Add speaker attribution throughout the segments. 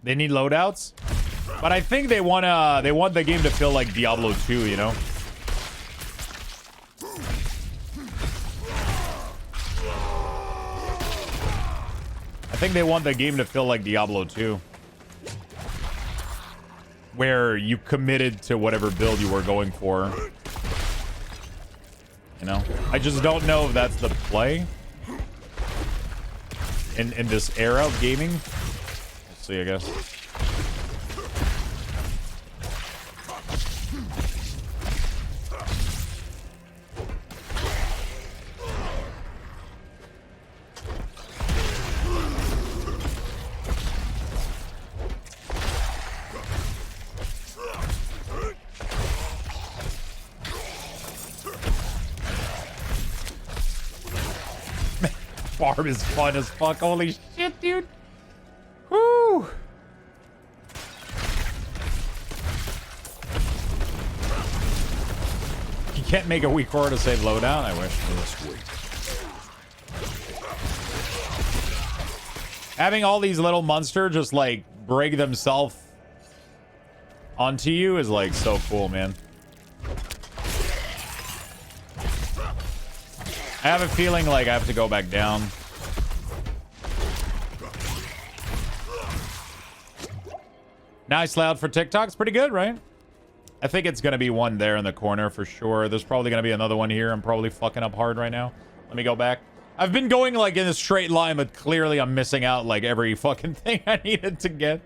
Speaker 1: They need loadouts, but I think they want the game to feel like Diablo 2, you know? I think they want the game to feel like Diablo 2, where you committed to whatever build you were going for. You know, I just don't know if that's the play in this era of gaming. Let's see, I guess. Farm is fun as fuck. Holy shit, dude. Woo. You can't make a weak core to save loadout. I wish. Having all these little monsters just like break themselves onto you is like so cool, man. I have a feeling like I have to go back down. Nice loud for TikTok. It's pretty good, right? I think it's going to be one there in the corner for sure. There's probably going to be another one here. I'm probably fucking up hard right now. Let me go back. I've been going like in a straight line, but clearly I'm missing out like every fucking thing I needed to get.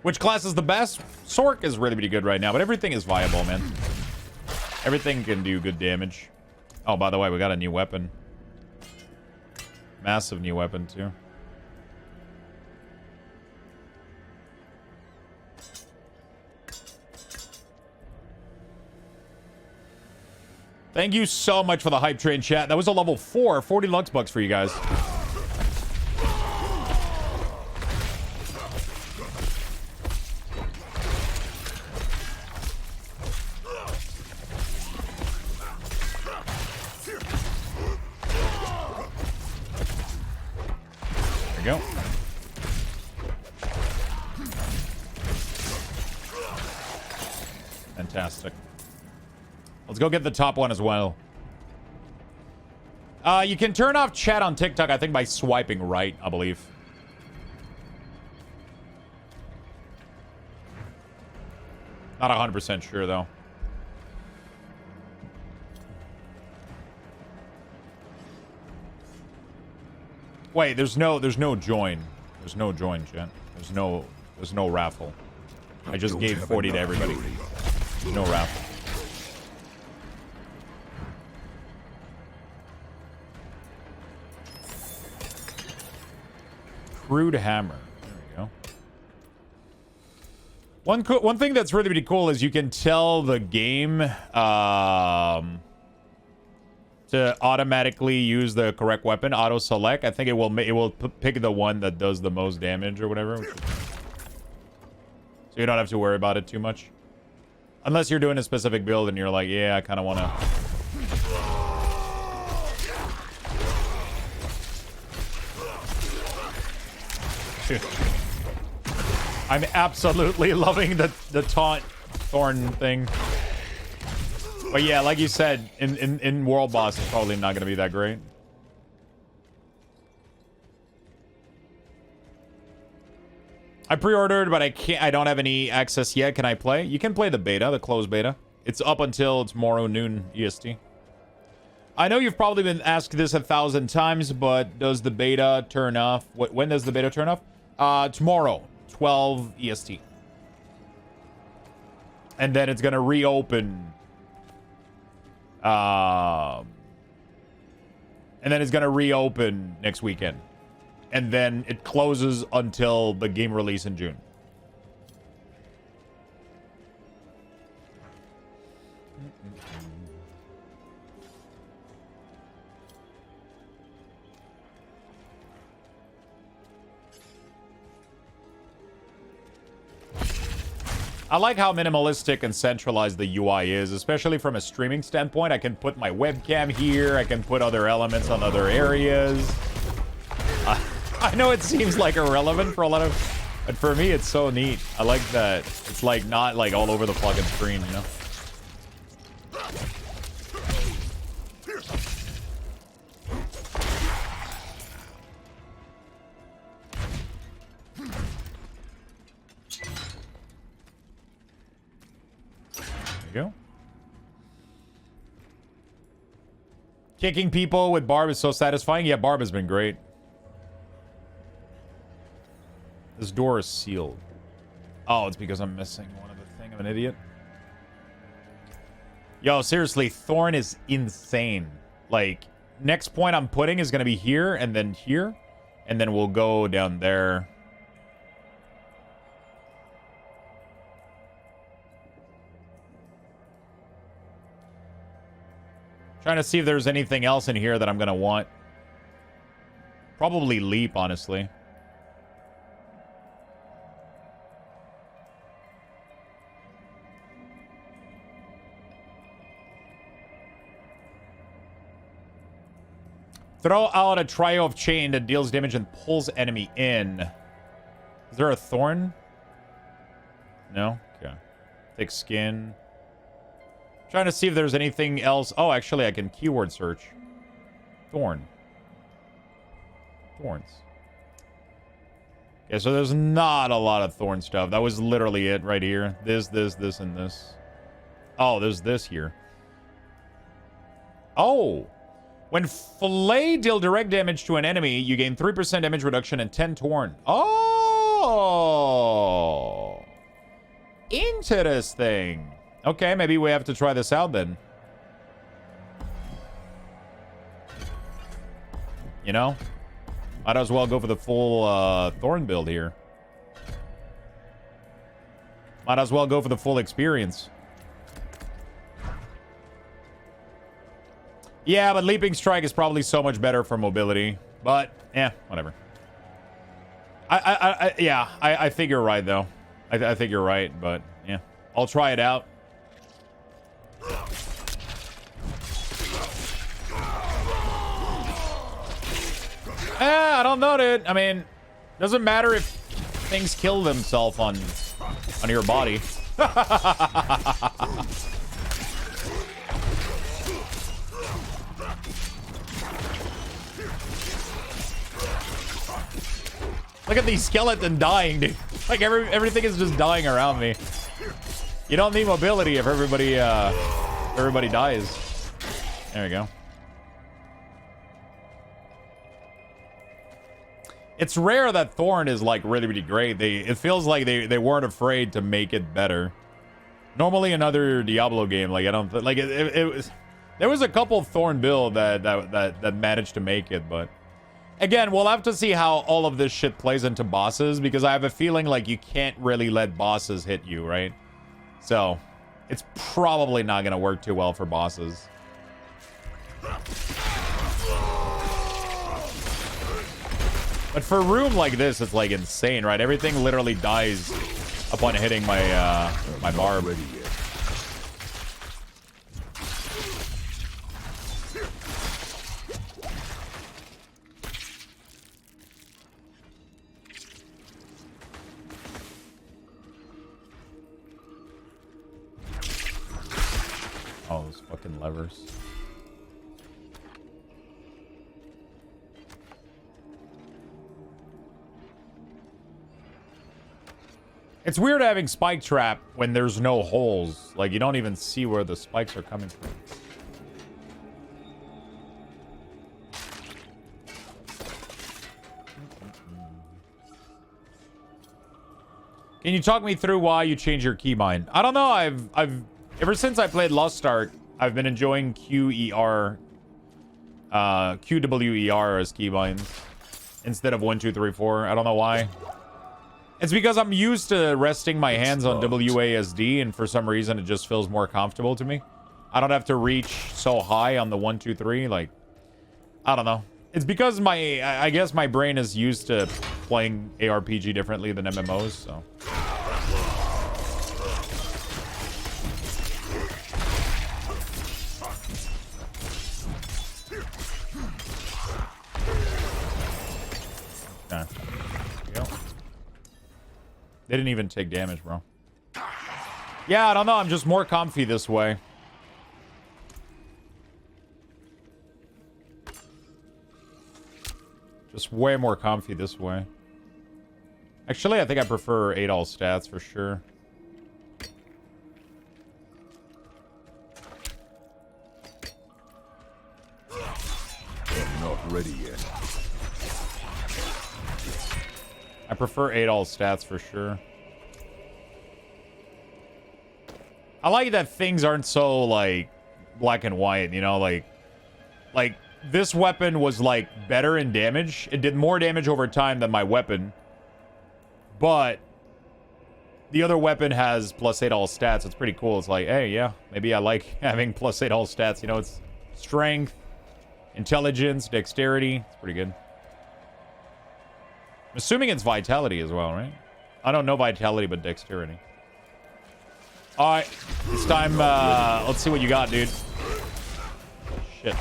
Speaker 1: Which class is the best? Sork is really, really good right now, but everything is viable, man. Everything can do good damage. Oh, by the way, we got a new weapon. Massive new weapon, too. Thank you so much for the hype train, chat. That was a level 4. 40 Lux bucks for you guys. There we go. Fantastic. Let's go get the top one as well. You can turn off chat on TikTok, I think, by swiping right, I believe. Not 100% sure, though. Wait, there's no join. There's no join, chat. There's no raffle. I just gave 40 to everybody. There's no raffle. Crude hammer. There we go. One thing that's really, really cool is you can tell the game to automatically use the correct weapon, auto select. I think it will pick the one that does the most damage or whatever. So you don't have to worry about it too much. Unless you're doing a specific build and you're like, yeah, I kind of want to... I'm absolutely loving the taunt thorn thing. But yeah, like you said, in World Boss, it's probably not going to be that great. I pre-ordered, but I don't have any access yet. Can I play? You can play the beta, the closed beta. It's up until tomorrow noon EST. I know you've probably been asked this 1,000 times, but does the beta turn off? When does the beta turn off? Tomorrow, 12 EST. And then it's going to reopen. And then it's going to reopen next weekend. And then it closes until the game release in June. I like how minimalistic and centralized the UI is, especially from a streaming standpoint. I can put my webcam here. I can put other elements on other areas. I know it seems like irrelevant for a lot of... But for me, it's so neat. I like that it's like not like all over the fucking screen, you know? There you go. Kicking people with Barb is so satisfying. Yeah, Barb has been great. This door is sealed. Oh, it's because I'm missing one of the thing. I'm an idiot. Yo, seriously, Thorn is insane. Like, next point I'm putting is going to be here, and then we'll go down there. Trying to see if there's anything else in here that I'm going to want. Probably Leap, honestly. Throw out a trio of chain that deals damage and pulls enemy in. Is there a thorn? No? Okay. Thick skin. Trying to see if there's anything else. Oh, actually, I can keyword search. Thorn. Thorns. Okay, so there's not a lot of thorn stuff. That was literally it right here. This, and this. Oh, there's this here. Oh! When Fillet deal direct damage to an enemy, you gain 3% damage reduction and 10 torn. Oh! Interesting. Okay, maybe we have to try this out then. You know? Might as well go for the full Thorn build here. Might as well go for the full experience. Yeah, but Leaping Strike is probably so much better for mobility. But, yeah, whatever. I think you're right, though. I think you're right, but, yeah. I'll try it out. I don't know, dude. I mean, doesn't matter if things kill themselves on your body. Look at these skeleton dying, dude. Like everything is just dying around me. You don't need mobility if everybody dies. There we go. It's rare that Thorn is like really great. It feels like they weren't afraid to make it better. Normally another Diablo game, like I don't like it was. There was a couple Thorn build that managed to make it, but again, we'll have to see how all of this shit plays into bosses, because I have a feeling like you can't really let bosses hit you, right? So it's probably not gonna work too well for bosses. But for a room like this, it's like insane, right? Everything literally dies upon hitting my my barb. Oh, those fucking levers. It's weird having Spike Trap when there's no holes. Like, you don't even see where the spikes are coming from. Can you talk me through why you changed your keybind? I don't know. I've ever since I played Lost Ark, I've been enjoying QWER as keybinds instead of 1, 2, 3, 4. I don't know why. It's because I'm used to resting my hands on WASD, and for some reason it just feels more comfortable to me. I don't have to reach so high on the 1, 2, 3. Like, I don't know. It's because I guess my brain is used to playing ARPG differently than MMOs, so. They didn't even take damage, bro. Yeah, I don't know. I'm just more comfy this way. Just way more comfy this way. Actually, I think I prefer 8 all stats for sure.
Speaker 2: I'm not ready yet.
Speaker 1: I prefer 8 all stats for sure. I like that things aren't so, like, black and white, you know? Like, this weapon was, like, better in damage. It did more damage over time than my weapon. But the other weapon has plus 8 all stats. It's pretty cool. It's like, hey, yeah, maybe I like having plus 8 all stats. You know, it's strength, intelligence, dexterity. It's pretty good. I'm assuming it's vitality as well, right? I don't know vitality, but dexterity. All right, it's time. Let's see what you got, dude. Shit.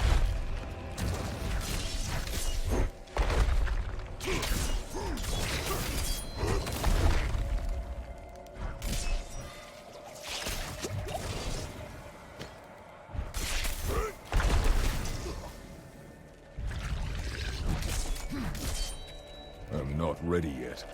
Speaker 2: I'm not ready yet.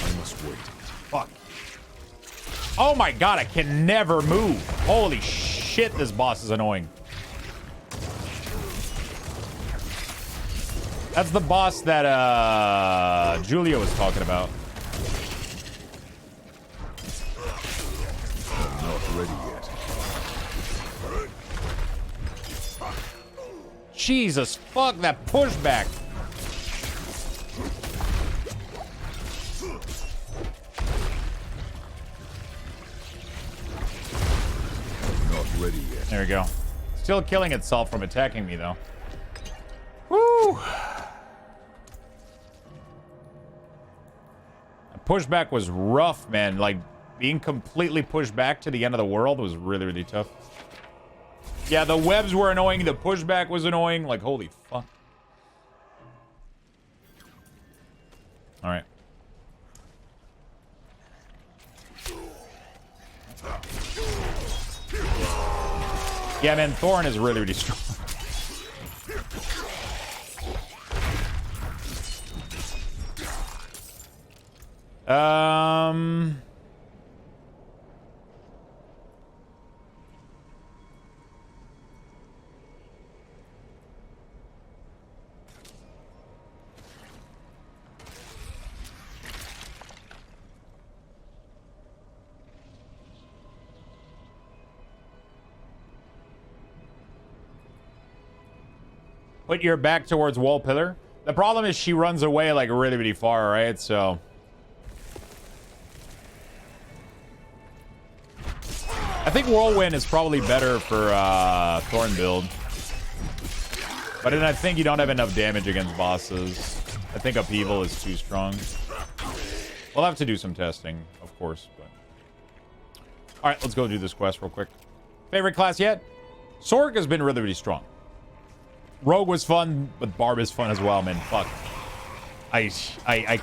Speaker 2: I must wait.
Speaker 1: Fuck. Oh my god, I can never move. Holy shit, this boss is annoying. That's the boss that Julia was talking about.
Speaker 2: I'm not ready yet.
Speaker 1: Jesus, fuck that pushback.
Speaker 2: I'm not ready yet.
Speaker 1: There we go. Still killing itself from attacking me, though. Woo! Pushback was rough, man. Like, being completely pushed back to the end of the world was really, really tough. Yeah, the webs were annoying. The pushback was annoying. Like, holy fuck. All right. Yeah, man, Thorn is really, really strong. Put your back towards wall pillar. The problem is she runs away like really, really far, right? So I think Whirlwind is probably better for Thorn build. But then I think you don't have enough damage against bosses. I think Upheaval is too strong. We'll have to do some testing, of course. But alright, let's go do this quest real quick. Favorite class yet? Sorg has been really, really strong. Rogue was fun, but Barb is fun as well, man. Fuck. I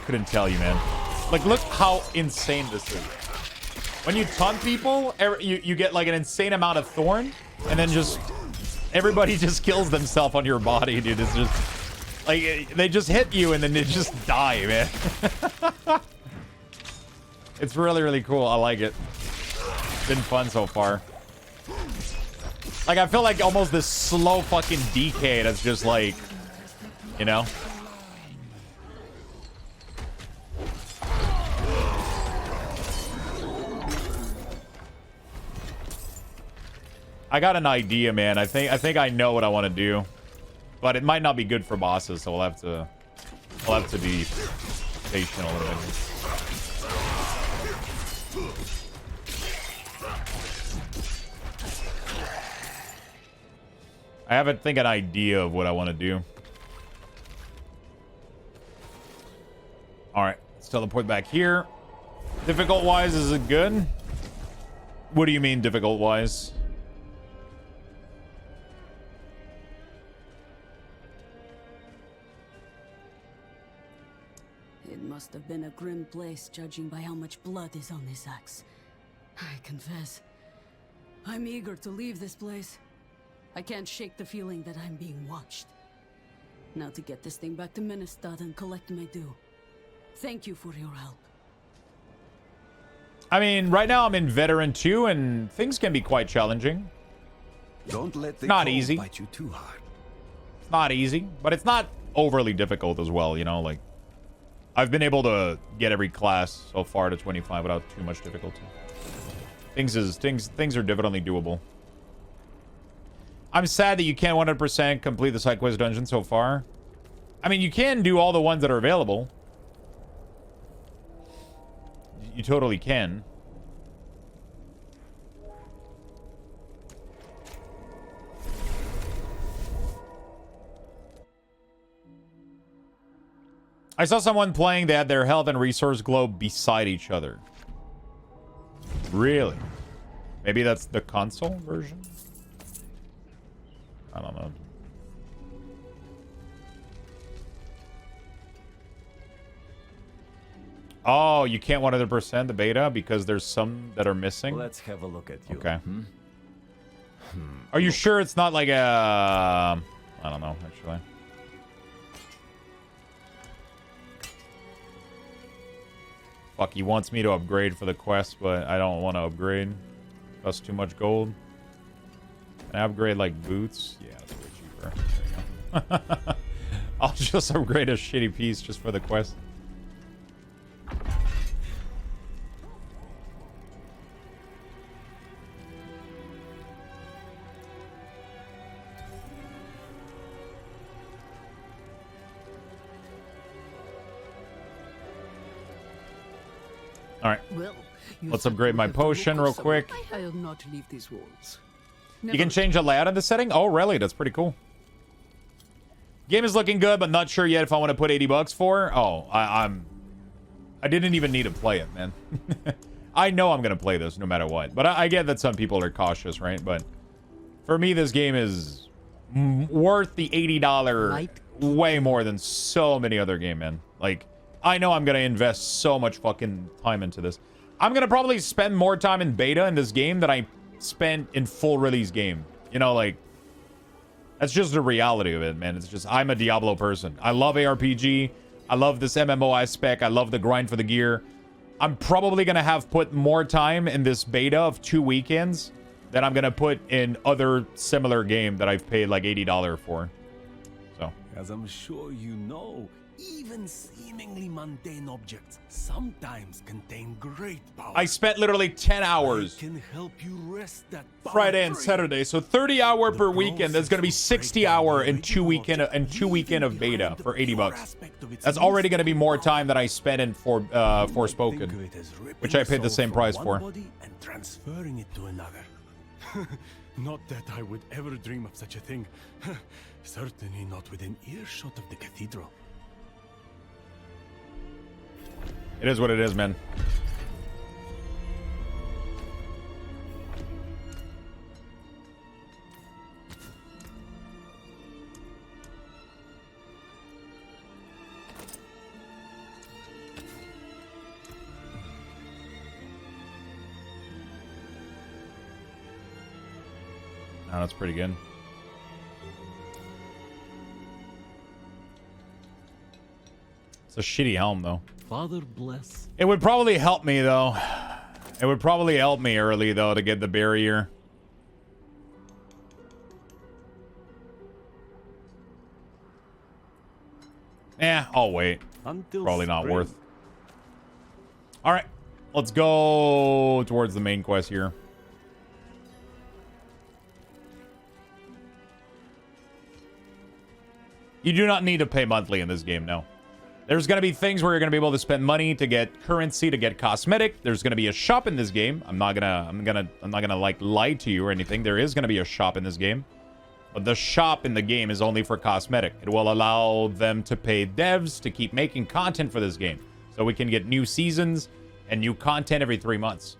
Speaker 1: couldn't tell you, man. Like, look how insane this is. When you taunt people, you get like an insane amount of Thorn, and then just everybody just kills themselves on your body, dude. It's just like they just hit you and then they just die, man. It's really, really cool. I like it. It's been fun so far. Like, I feel like almost this slow fucking decay that's just like, you know? I got an idea, man. I think I know what I want to do. But it might not be good for bosses, so we'll have to be patient a little bit. I have, an idea of what I want to do. Alright, let's teleport back here. Difficult-wise, is it good? What do you mean difficult-wise?
Speaker 3: It must have been a grim place, judging by how much blood is on this axe. I confess, I'm eager to leave this place. I can't shake the feeling that I'm being watched. Now to get this thing back to Ministad and collect my due. Thank you for your help.
Speaker 1: I mean, right now I'm in Veteran 2, and things can be quite challenging.
Speaker 4: Don't let the
Speaker 1: Not
Speaker 4: cold
Speaker 1: easy.
Speaker 4: bite you too hard.
Speaker 1: It's not easy, but it's not overly difficult as well, you know, like... I've been able to get every class so far to 25 without too much difficulty. Things are definitely doable. I'm sad that you can't 100% complete the side quest dungeon so far. I mean, you can do all the ones that are available. You totally can. I saw someone playing that had their health and resource globe beside each other. Really? Maybe that's the console version? I don't know. Oh, you can't 100% the beta because there's some that are missing?
Speaker 4: Let's have a look at you.
Speaker 1: Okay. Are you sure it's not like a... I don't know, actually. Fuck, he wants me to upgrade for the quest, but I don't want to upgrade. Costs too much gold. Can I upgrade, like, boots? Yeah, that's way cheaper. There you go. I'll just upgrade a shitty piece just for the quest. Alright.
Speaker 3: Well,
Speaker 1: Let's upgrade my potion real quick.
Speaker 3: I'll not leave these walls.
Speaker 1: You can change the layout of the setting? Oh, really? That's pretty cool. Game is looking good, but not sure yet if I want to put 80 bucks for. Oh, I didn't even need to play it, man. I know I'm going to play this no matter what. But I get that some people are cautious, right? But for me, this game is worth the $80 way more than so many other games, man. Like, I know I'm going to invest so much fucking time into this. I'm going to probably spend more time in beta in this game than I spent in full release game. You know, like, that's just the reality of it, man. It's just, I'm a Diablo person. I love ARPG. I love this MMO aspect. I love the grind for the gear. I'm probably going to have put more time in this beta of 2 weekends than I'm going to put in other similar game that I've paid like $80 for. So.
Speaker 4: As I'm sure you know, even seemingly mundane objects sometimes contain great power.
Speaker 1: I spent literally 10 hours
Speaker 4: I can help you rest that power
Speaker 1: Friday and
Speaker 4: free.
Speaker 1: Saturday, so 30 hour per weekend. That's gonna be 60 hour and two weekend of beta for 80 bucks. That's already gonna be more time than I spent in Forspoken, which I paid the same price for.
Speaker 4: And transferring it to another. Not that I would ever dream of such a thing. Certainly not within earshot of the cathedral.
Speaker 1: It is what it is, man. Oh, that's pretty good. It's a shitty helm, though.
Speaker 4: Father bless.
Speaker 1: It would probably help me, though. It would probably help me early, though, to get the barrier. I'll wait.
Speaker 4: Until
Speaker 1: Probably not
Speaker 4: spring.
Speaker 1: worth. Alright. Let's go towards the main quest here. You do not need to pay monthly in this game, no. There's going to be things where you're going to be able to spend money to get currency, to get cosmetic. There's going to be a shop in this game. I'm not gonna like lie to you or anything. There is going to be a shop in this game. But the shop in the game is only for cosmetic. It will allow them to pay devs to keep making content for this game. So we can get new seasons and new content every 3 months.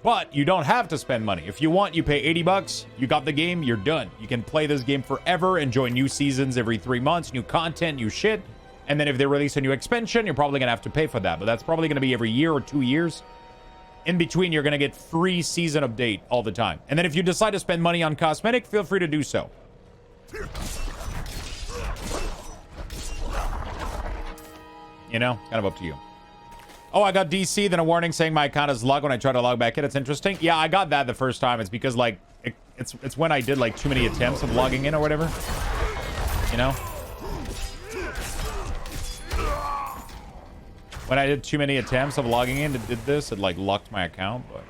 Speaker 1: But you don't have to spend money. If you want, you pay 80 bucks, you got the game, you're done. You can play this game forever, enjoy new seasons every 3 months, new content, new shit. And then if they release a new expansion, you're probably going to have to pay for that. But that's probably going to be every year or 2 years. In between, you're going to get free season update all the time. And then if you decide to spend money on cosmetic, feel free to do so. You know, kind of up to you. Oh, I got DC, then a warning saying my account is logged when I try to log back in. It's interesting. Yeah, I got that the first time. It's because, like, it's when I did, like, too many attempts of logging in or whatever. You know? When I did too many attempts of logging in, it did this. It, like, locked my account, but...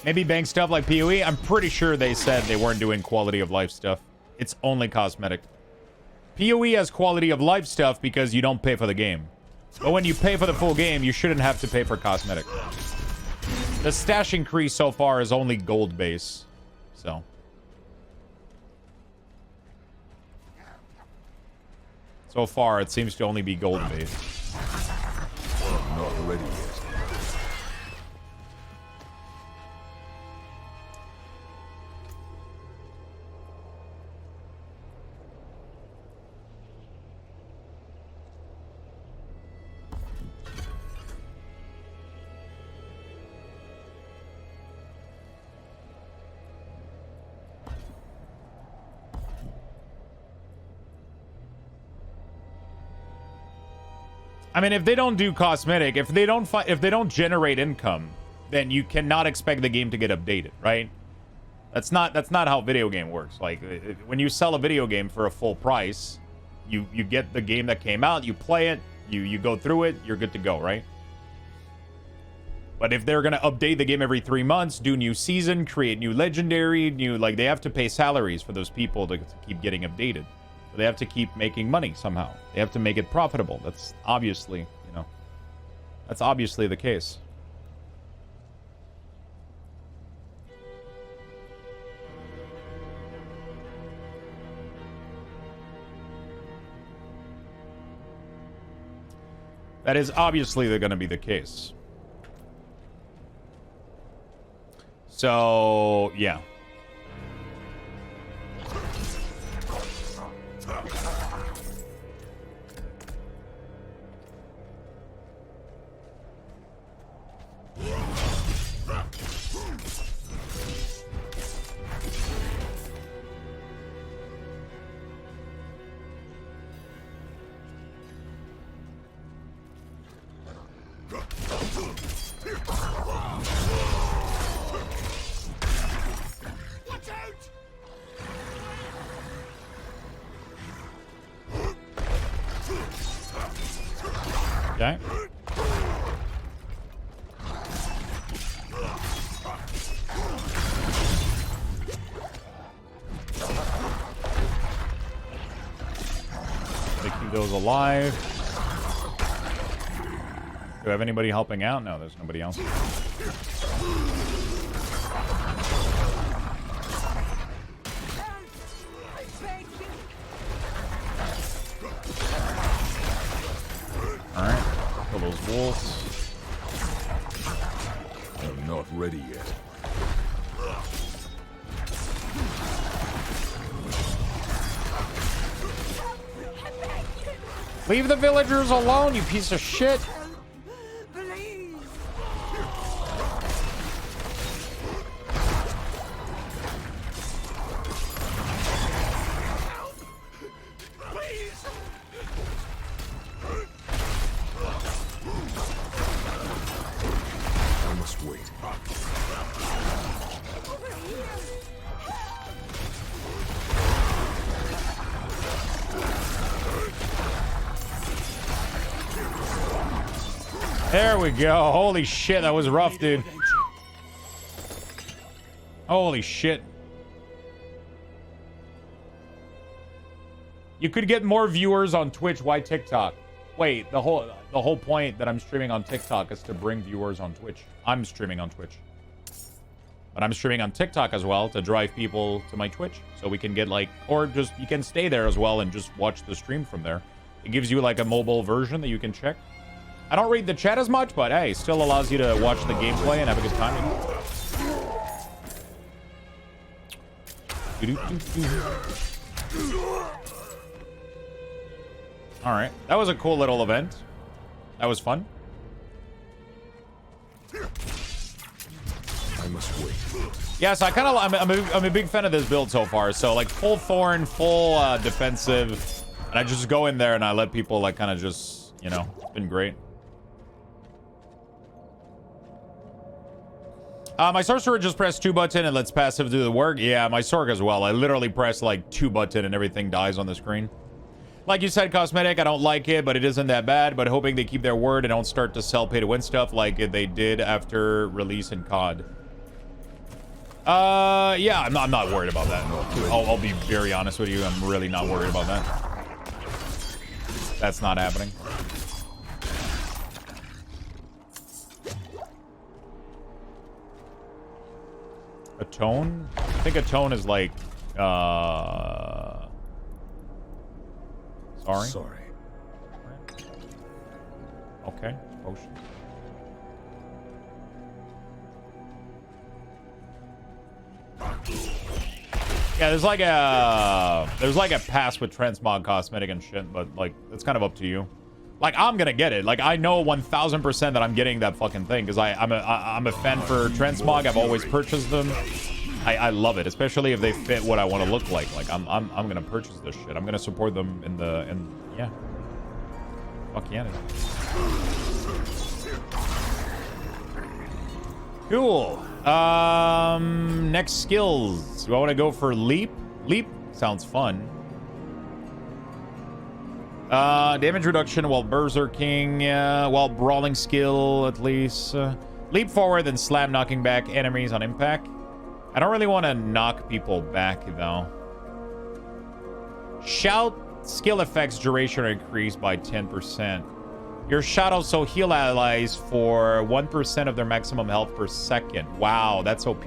Speaker 1: Maybe bank stuff like PoE. I'm pretty sure they said they weren't doing quality of life stuff. It's only cosmetic. PoE has quality of life stuff because you don't pay for the game. But when you pay for the full game, you shouldn't have to pay for cosmetic. The stash increase so far is only gold base. So. So far, it seems to only be gold base.
Speaker 2: I'm not ready yet.
Speaker 1: I mean, if they don't do cosmetic, if they don't generate income, then you cannot expect the game to get updated, right? That's not how video game works. Like, when you sell a video game for a full price, you get the game that came out, you play it, you go through it, you're good to go, right? But if they're gonna update the game every 3 months, do new season, create new legendary, like, they have to pay salaries for those people to keep getting updated. They have to keep making money somehow. They have to make it profitable. That's obviously, you know, that's obviously the case. That is obviously going to be the case. So, yeah. Okay. They keep those alive. Do I have anybody helping out? No, there's nobody else. Alright, kill those wolves.
Speaker 2: I'm not ready yet.
Speaker 1: Leave the villagers alone, you piece of shit! There we go. Holy shit, that was rough, dude. Holy shit. You could get more viewers on Twitch. Why TikTok? Wait, the whole point that I'm streaming on TikTok is to bring viewers on Twitch. I'm streaming on Twitch. But I'm streaming on TikTok as well to drive people to my Twitch. So we can get like, or just, you can stay there as well and just watch the stream from there. It gives you like a mobile version that you can check. I don't read the chat as much, but hey, still allows you to watch the gameplay and have a good time. All right, that was a cool little event. That was fun.
Speaker 2: I must wait.
Speaker 1: Yeah, so I'm a big fan of this build so far. So like full Thorn, full defensive, and I just go in there and I let people like kind of just, you know, it's been great. My sorcerer just pressed 2 button and lets passive do the work. Yeah, my Sorg as well. I literally press like 2 button and everything dies on the screen. Like you said, cosmetic, I don't like it, but it isn't that bad. But hoping they keep their word and don't start to sell pay-to-win stuff like they did after release in COD. Yeah, I'm not worried about that. I'll be very honest with you. I'm really not worried about that. That's not happening. Atone? I think Atone is like, Sorry. Okay, potion. Yeah, there's like a pass with transmog cosmetic and shit, but like it's kind of up to you. Like I'm gonna get it. Like I know 1000% that I'm getting that fucking thing because I'm a fan for transmog. I've always purchased them. I love it, especially if they fit what I want to look like. Like I'm gonna purchase this shit. I'm gonna support them in yeah. Fuck yeah. Cool. Next skills. Do I want to go for leap? Leap sounds fun. Damage reduction while berserking, while brawling skill at least. Leap forward and slam knocking back enemies on impact. I don't really want to knock people back though. Shout skill effects duration are increased by 10%. Your shout also heal allies for 1% of their maximum health per second. Wow, that's OP.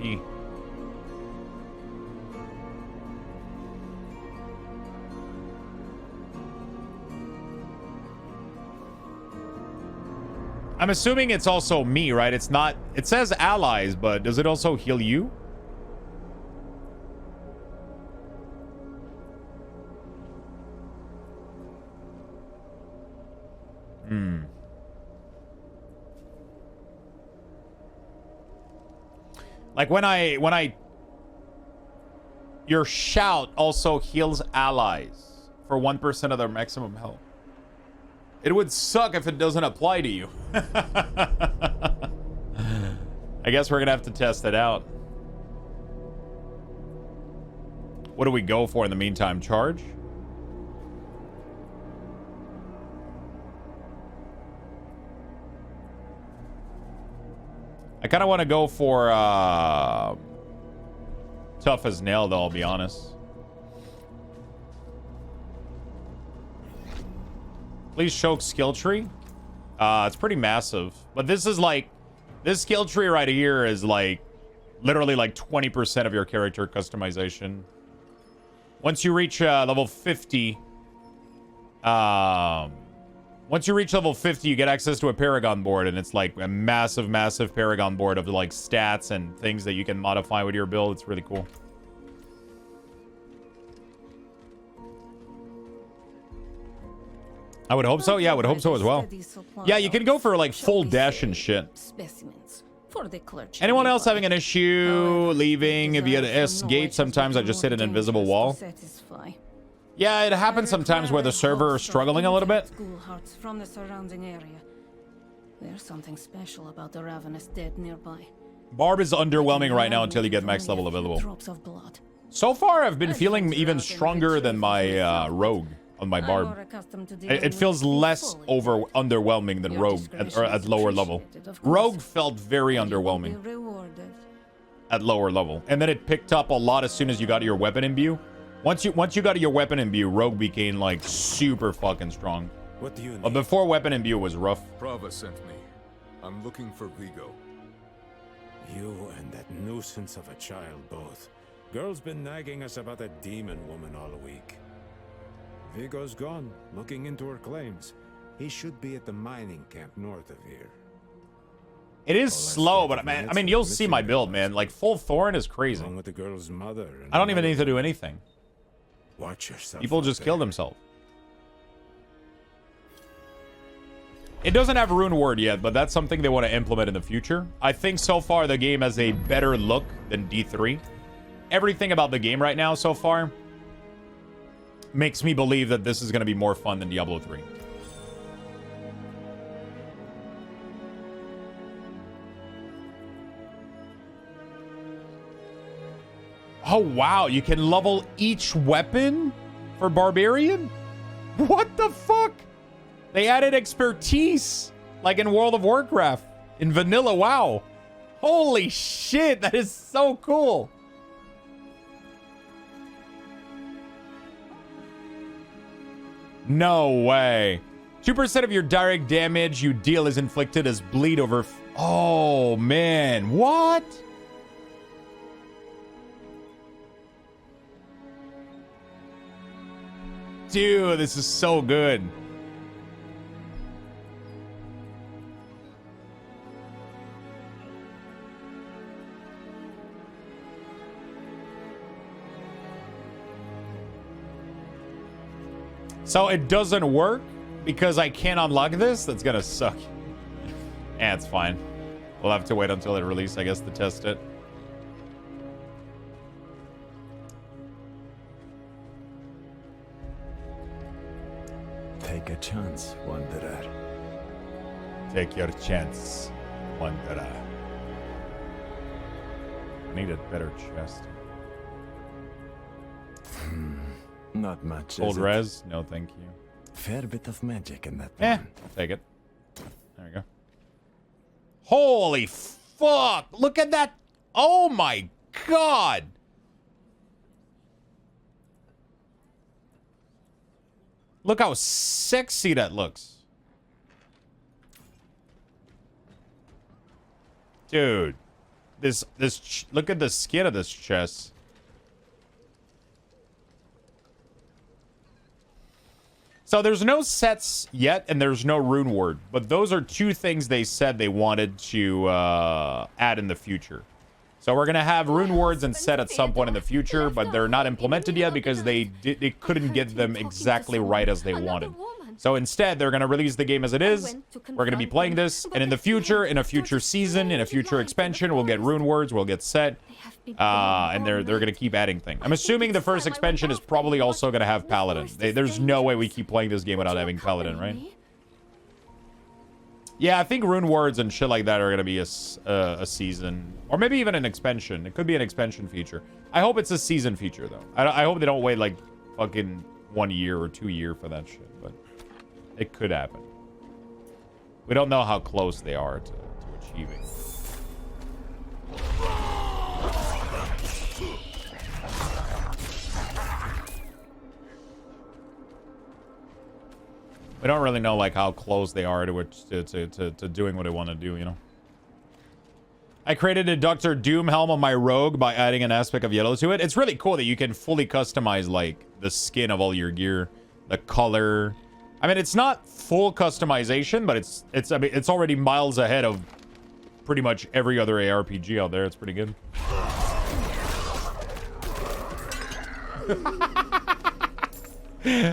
Speaker 1: I'm assuming it's also me, right? It's not... It says allies, but does it also heal you? Like when I... Your shout also heals allies for 1% of their maximum health. It would suck if it doesn't apply to you. I guess we're gonna have to test it out. What do we go for in the meantime? Charge? I kind of want to go for tough as nail, though, I'll be honest. Please show skill tree. It's pretty massive. But this is like... This skill tree right here is like... Literally like 20% of your character customization. Once you reach level 50... Once you reach level 50, you get access to a Paragon board, and it's like a massive, massive Paragon board of like stats and things that you can modify with your build. It's really cool. I would hope so. Yeah, I would hope so as well. Yeah, you can go for like full dash and shit. Anyone else having an issue leaving via the S gate? Sometimes I just hit an invisible wall. Yeah, it happens sometimes where the server is struggling a little bit.
Speaker 3: From the surrounding area. There's something special about the ravenous dead nearby.
Speaker 1: Barb is underwhelming right now until you get max level available. So far, I've been feeling even stronger than my rogue on my Barb. It feels less underwhelming than rogue at lower level. Rogue felt very underwhelming at lower level, and then it picked up a lot as soon as you got your weapon imbue. Once you got your weapon imbue, rogue became like super fucking strong.
Speaker 4: What do you need?
Speaker 1: But before weapon imbue was rough.
Speaker 2: Prava sent me. I'm looking for Vigo.
Speaker 4: You and that nuisance of a child both. Girl's been nagging us about a demon woman all week. Vigo's gone, looking into her claims.
Speaker 5: He should be at the mining camp north of here.
Speaker 1: It is slow, but I mean, you'll see my build, man. Like, full Thorn is crazy.
Speaker 5: Along with the girl's mother.
Speaker 1: I don't even need to do anything.
Speaker 5: Watch yourself.
Speaker 1: People just killed himself. It doesn't have Rune Word yet, but that's something they want to implement in the future. I think so far the game has a better look than D3. Everything about the game right now so far makes me believe that this is going to be more fun than Diablo 3. Oh, wow. You can level each weapon for Barbarian? What the fuck? They added expertise, like in World of Warcraft, in vanilla. Wow. Holy shit, that is so cool. No way. 2% of your direct damage you deal is inflicted as bleed over... Oh, man. What? Dude, this is so good. So it doesn't work because I can't unlock this? That's gonna suck. Eh, it's fine. We'll have to wait until it releases, I guess, to test it.
Speaker 4: Take a chance, Wanderer.
Speaker 1: Take your chance, Wanderer. I need a better chest.
Speaker 4: Not much.
Speaker 1: Old
Speaker 4: is it?
Speaker 1: res? No, thank you.
Speaker 4: Fair bit of magic in that
Speaker 1: Eh,
Speaker 4: one.
Speaker 1: I'll take it. There we go. Holy fuck! Look at that! Oh my god! Look how sexy that looks. Dude. Look at the skin of this chest. So there's no sets yet, and there's no Rune Word. But those are two things they said they wanted to add in the future. So we're going to have Rune Words and set at some point in the future, but they're not implemented yet because they couldn't get them exactly right as they wanted. So instead, they're going to release the game as it is. We're going to be playing this, and in the future, in a future season, in a future expansion, we'll get Rune Words, we'll get set, and they're going to keep adding things. I'm assuming the first expansion is probably also going to have Paladin. There's no way we keep playing this game without having Paladin, right? Yeah, I think Rune Words and shit like that are going to be a season, or maybe even an expansion. It could be an expansion feature. I hope it's a season feature, though. I hope they don't wait, like, fucking 1 year or 2 years for that shit, but it could happen. We don't know how close they are to achieving. We don't really know, like, how close they are to doing what they want to do, you know? I created a Dr. Doom helm on my rogue by adding an aspect of yellow to it. It's really cool that you can fully customize, like, the skin of all your gear, the color. I mean, it's not full customization, but I mean, it's already miles ahead of pretty much every other ARPG out there. It's pretty good.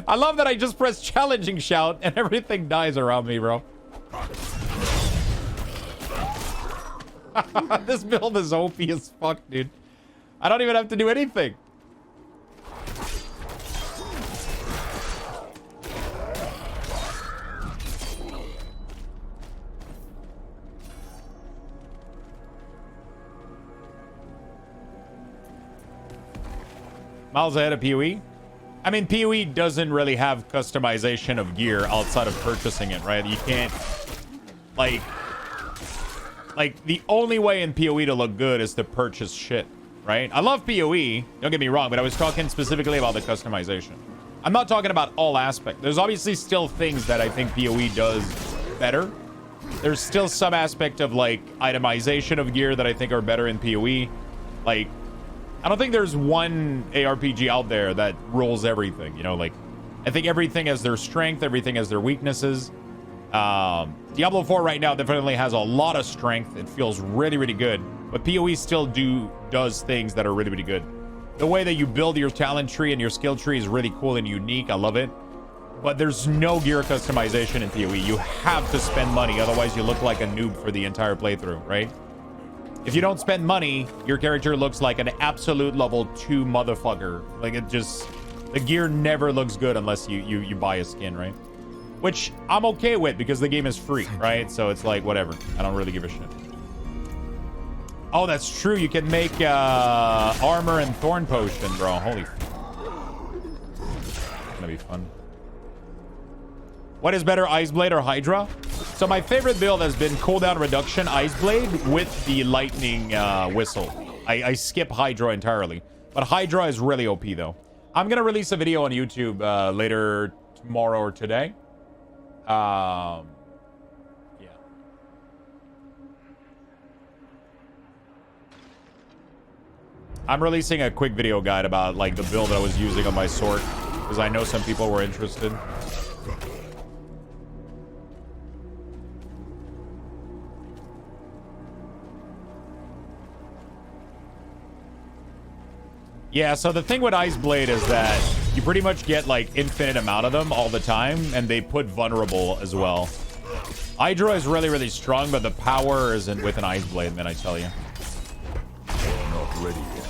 Speaker 1: I love that I just press challenging shout and everything dies around me, bro. This build is OP as fuck, dude. I don't even have to do anything. Miles ahead of PoE. I mean, PoE doesn't really have customization of gear outside of purchasing it, right? You can't, like the only way in PoE to look good is to purchase shit, right? I love PoE, don't get me wrong, but I was talking specifically about the customization. I'm not talking about all aspects. There's obviously still things that I think PoE does better. There's still some aspect of, like, itemization of gear that I think are better in PoE. Like, I don't think there's one ARPG out there that rules everything, you know? Like, I think everything has their strength, everything has their weaknesses. Diablo 4 right now definitely has a lot of strength. It feels really, really good. But PoE still does things that are really, really good. The way that you build your talent tree and your skill tree is really cool and unique. I love it. But there's no gear customization in PoE. You have to spend money. Otherwise, you look like a noob for the entire playthrough, right? If you don't spend money, your character looks like an absolute level 2 motherfucker. Like, it just... The gear never looks good unless you buy a skin, right? Which I'm okay with because the game is free, right? So it's like, whatever. I don't really give a shit. Oh, that's true. You can make armor and thorn potion, bro. Holy f... It's gonna be fun. What is better, Ice Blade or Hydra? So my favorite build has been cooldown reduction Ice Blade with the lightning whistle. I skip Hydra entirely. But Hydra is really OP, though. I'm gonna release a video on YouTube later tomorrow or today. Yeah. I'm releasing a quick video guide about like the build I was using on my sword because I know some people were interested. Yeah, so the thing with Ice Blade is that you pretty much get like infinite amount of them all the time, and they put vulnerable as well. Hydra is really, really strong, but the power isn't with an Ice Blade, man, I tell you.
Speaker 2: Not ready yet.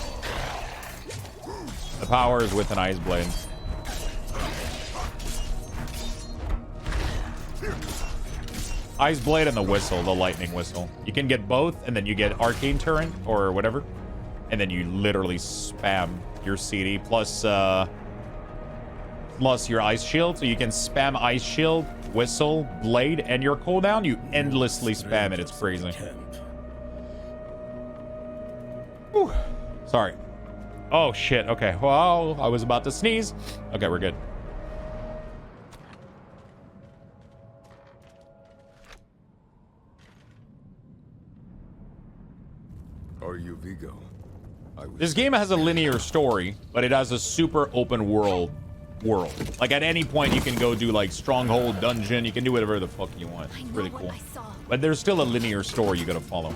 Speaker 1: The power is with an Ice Blade. Ice Blade and the whistle, the lightning whistle. You can get both, and then you get Arcane Turret or whatever. And then you literally spam your CD plus your Ice Shield. So you can spam Ice Shield, Whistle, Blade, and your cooldown. You endlessly spam it. It's crazy. Whew. Sorry. Oh, shit. Okay. Well, I was about to sneeze. Okay, we're good.
Speaker 2: Are you Vigo?
Speaker 1: This game has a linear story, but it has a super open world. Like at any point you can go do like stronghold, dungeon, you can do whatever the fuck you want. It's really cool. But there's still a linear story you gotta follow.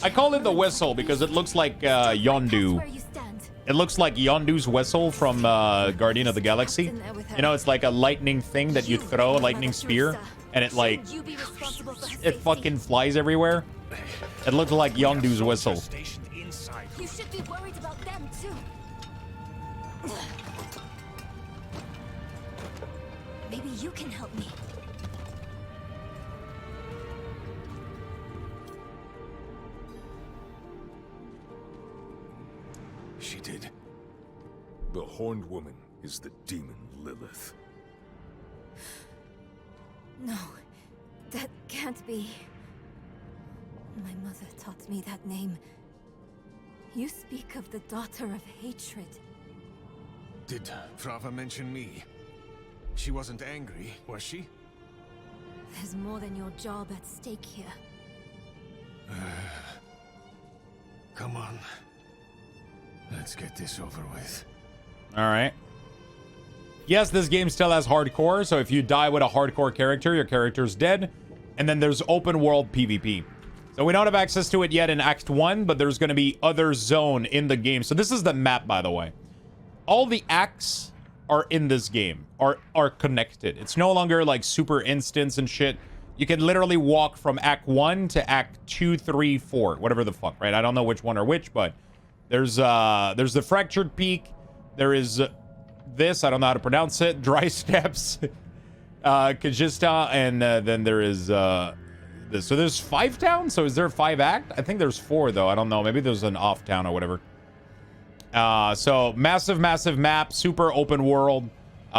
Speaker 1: I call it the whistle because it looks like Yondu. It looks like Yondu's whistle from Guardian of the Galaxy. You know, it's like a lightning thing that you throw, a lightning spear, and it like it fucking flies everywhere. It looks like Yondu's whistle.
Speaker 6: You should be worried about them too. Maybe you can help me.
Speaker 2: She did. The Horned Woman is the demon Lilith.
Speaker 6: No, that can't be. My mother taught me that name. You speak of the daughter of hatred.
Speaker 4: Did Frava mention me? She wasn't angry, was she?
Speaker 6: There's more than your job at stake here.
Speaker 4: Come on. Let's get this over with.
Speaker 1: All right. Yes, this game still has hardcore, so if you die with a hardcore character, your character's dead. And then there's open world PvP. So we don't have access to it yet in Act 1, but there's going to be other zone in the game. So this is the map, by the way. All the acts are in this game, are connected. It's no longer like super instance and shit. You can literally walk from Act 1 to Act 2, 3, 4, whatever the fuck, right? I don't know which one or which, but there's the Fractured Peak. There is this, I don't know how to pronounce it, Dry Steps, Kajista, and then there is... So there's 5 towns? So is there 5 act? I think there's 4 though. I don't know. Maybe there's an off town or whatever. So massive map, super open world.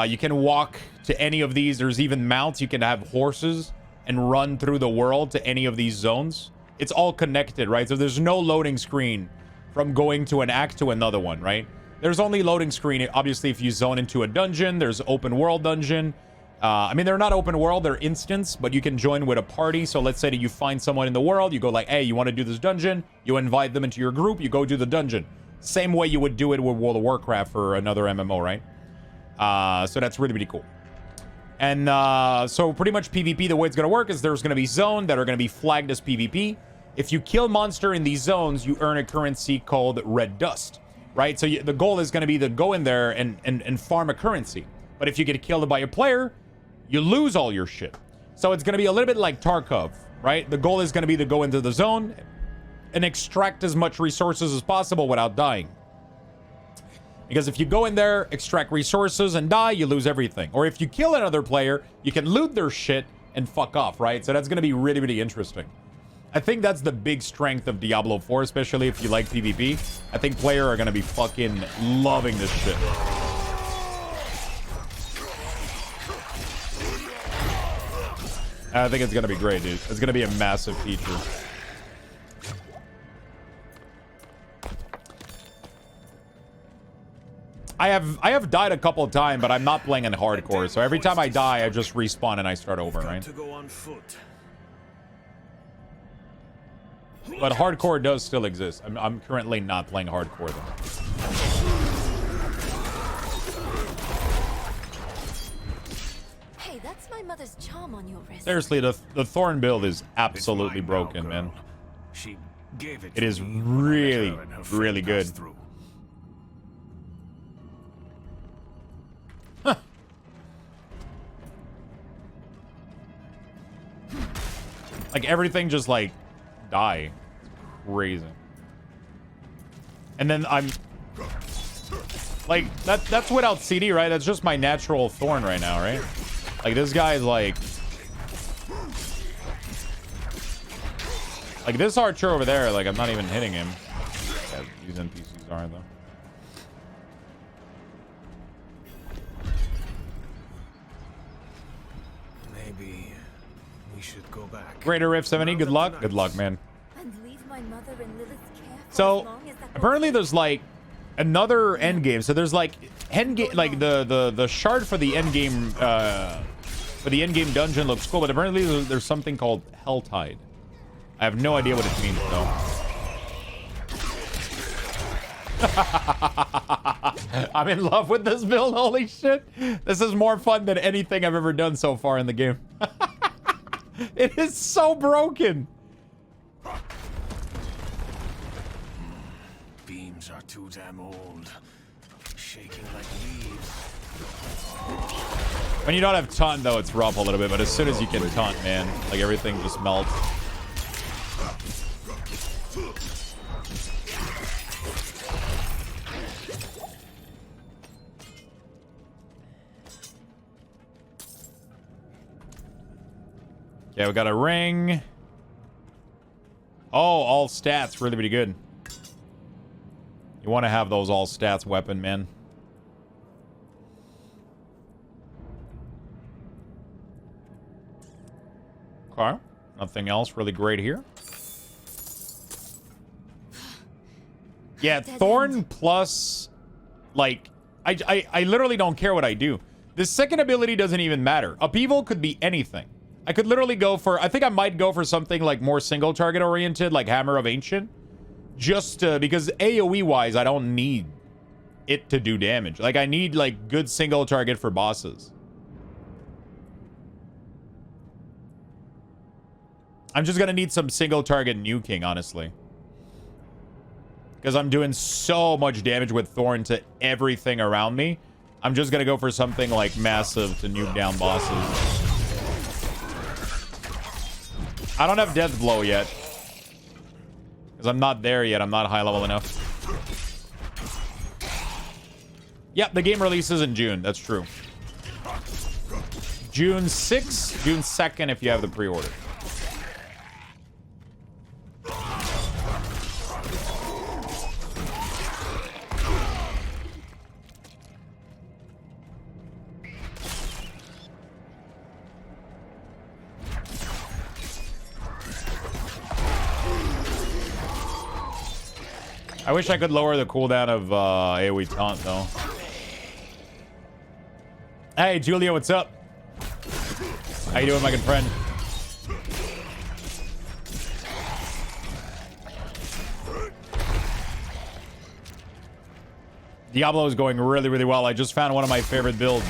Speaker 1: You can walk to any of these. There's even mounts. You can have horses and run through the world to any of these zones. It's all connected, right? So there's no loading screen from going to an act to another one, right? There's only loading screen, obviously, if you zone into a dungeon. There's open world dungeon. I mean, they're not open world, they're instance, but you can join with a party. So let's say that you find someone in the world, you go like, hey, you want to do this dungeon? You invite them into your group, you go do the dungeon. Same way you would do it with World of Warcraft or another MMO, right? So that's really, really cool. And so pretty much PvP, the way it's going to work is there's going to be zones that are going to be flagged as PvP. If you kill monster in these zones, you earn a currency called red dust, right? So the goal is going to be to go in there and farm a currency. But if you get killed by a player, you lose all your shit. So it's going to be a little bit like Tarkov, right? The goal is going to be to go into the zone and extract as much resources as possible without dying. Because if you go in there, extract resources, and die, you lose everything. Or if you kill another player, you can loot their shit and fuck off, right? So that's going to be really, really interesting. I think that's the big strength of Diablo 4, especially if you like PvP. I think players are going to be fucking loving this shit. I think it's going to be great, dude. It's going to be a massive feature. I have died a couple of times, but I'm not playing in hardcore. So every time I die, I just respawn and I start over, right? But hardcore does still exist. I'm currently not playing hardcore though.
Speaker 6: Hey, that's my mother's charm on your wrist.
Speaker 1: Seriously, the Thorn build is absolutely broken, man. It is really, really good. Like everything just like die. It's crazy. And then I'm like that's without CD, right? That's just my natural Thorn right now, right? Like this guy's like this archer over there, like I'm not even hitting him. Yeah, these NPCs are though.
Speaker 5: Maybe we should go back.
Speaker 1: Greater Rift 70, good luck. Good luck, man.
Speaker 6: And leave my mother in Lilith's care for
Speaker 1: So
Speaker 6: as long as that
Speaker 1: apparently there's like another end game. So there's like end game, like the shard for the end game dungeon looks cool, but apparently there's something called Helltide. I have no idea what it means though. I'm in love with this build. Holy shit. This is more fun than anything I've ever done so far in the game. It is so broken.
Speaker 4: Beams are too damn old. Shaking like leaves.
Speaker 1: When you don't have taunt though, it's rough a little bit, but as soon as you can taunt, man, like everything just melts. Yeah, we got a ring. Oh, all stats. Really, really good. You want to have those all stats weapon, man. Okay. Nothing else really great here. Yeah, Thorn plus... Like, I literally don't care what I do. This second ability doesn't even matter. Upheaval could be anything. I could literally go for... I think I might go for something like more single target oriented, like Hammer of Ancient. Just because AoE-wise, I don't need it to do damage. Like, I need, like, good single target for bosses. I'm just gonna need some single target nuking, honestly. Because I'm doing so much damage with Thorn to everything around me. I'm just gonna go for something, like, massive to nuke down bosses. I don't have Death Blow yet. Because I'm not there yet. I'm not high level enough. Yep, the game releases in June. That's true. June 6th, June 2nd if you have the pre-order. I wish I could lower the cooldown of AoE taunt, though. Hey, Julia, what's up? How you doing, my good friend? Diablo is going really, really well. I just found one of my favorite builds.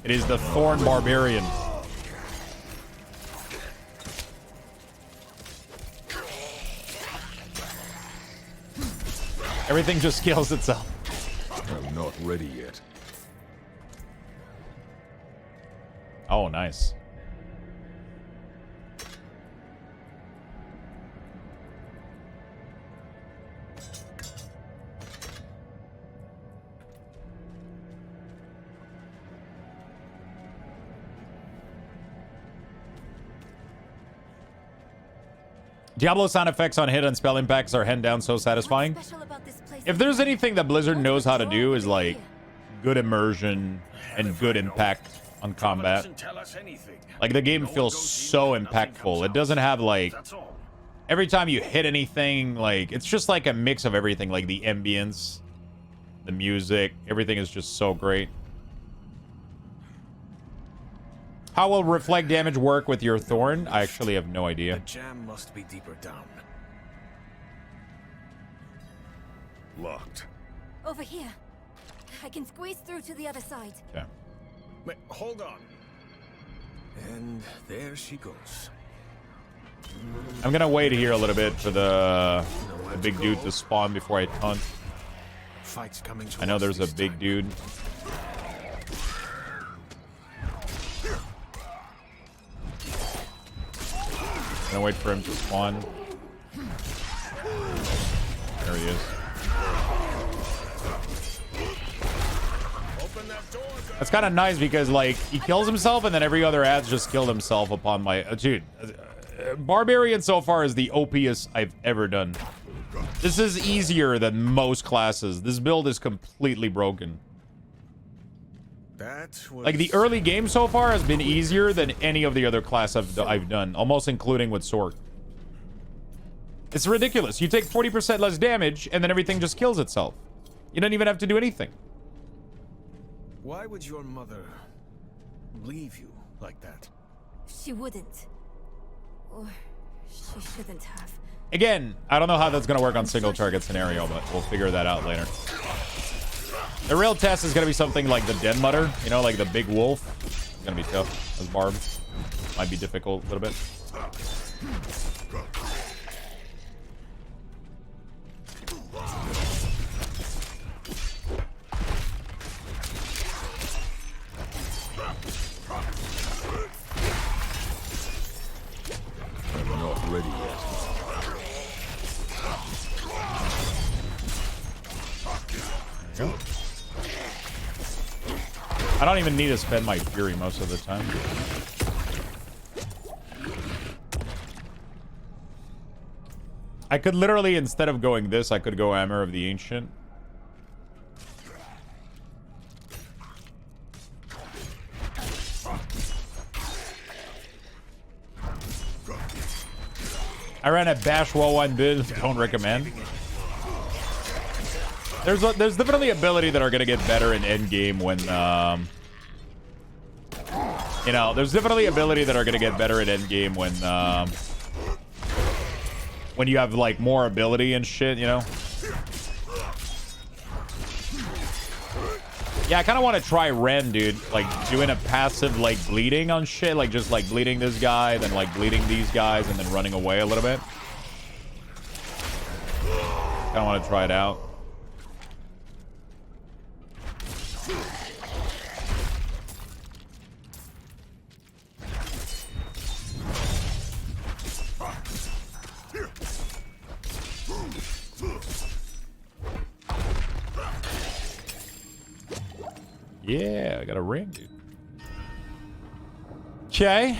Speaker 1: It is the Thorn Barbarian. Everything just kills itself.
Speaker 2: I'm not ready yet.
Speaker 1: Oh, nice. Diablo sound effects on hit and spell impacts are hand down so satisfying. If there's anything that Blizzard knows how to do is like good immersion and good impact on combat. Like the game feels so impactful. It doesn't have like every time you hit anything, like it's just like a mix of everything, like the ambience, the music, everything is just so great. How will reflect damage work with your Thorn? I actually have no idea.
Speaker 5: The jam must be deeper down.
Speaker 2: Locked.
Speaker 6: Over here. I can squeeze through to the other side.
Speaker 1: Okay.
Speaker 5: Wait, hold on. And there she goes.
Speaker 1: I'm gonna wait here a little bit for the big dude to spawn before I taunt.
Speaker 5: Fight's coming to
Speaker 1: I know
Speaker 5: us
Speaker 1: there's a
Speaker 5: this
Speaker 1: big
Speaker 5: time.
Speaker 1: dude. Gonna wait for him to spawn. There he is. That's kind of nice because like he kills himself and then every other ad's just killed himself upon my dude. Barbarian so far is the OPest I've ever done. This is easier than most classes. This build is completely broken.
Speaker 5: That was...
Speaker 1: Like the early game so far has been easier than any of the other class I've done, almost including with Sword. It's ridiculous. You take 40% less damage and then everything just kills itself. You don't even have to do anything.
Speaker 5: Why would your mother leave you like that?
Speaker 6: She wouldn't. Or she shouldn't have.
Speaker 1: Again, I don't know how that's going to work on single target scenario, but we'll figure that out later. The real test is going to be something like the Den Mutter, you know, like the big wolf. It's going to be tough as Barb. Might be difficult a little bit.
Speaker 2: I'm not ready yet.
Speaker 1: Go. I don't even need to spend my Fury most of the time. I could literally, instead of going this, I could go Hammer of the Ancient. I ran a Bash Wall 1 bid. Don't recommend. There's definitely ability that are gonna get better in endgame when you know, there's definitely ability that are gonna get better at endgame when you have like more ability and shit, you know. Yeah, I kind of want to try Ren, dude. Like doing a passive like bleeding on shit, like just like bleeding this guy, then like bleeding these guys, and then running away a little bit. Kind of want to try it out. Yeah, I got a ring, dude. Okay.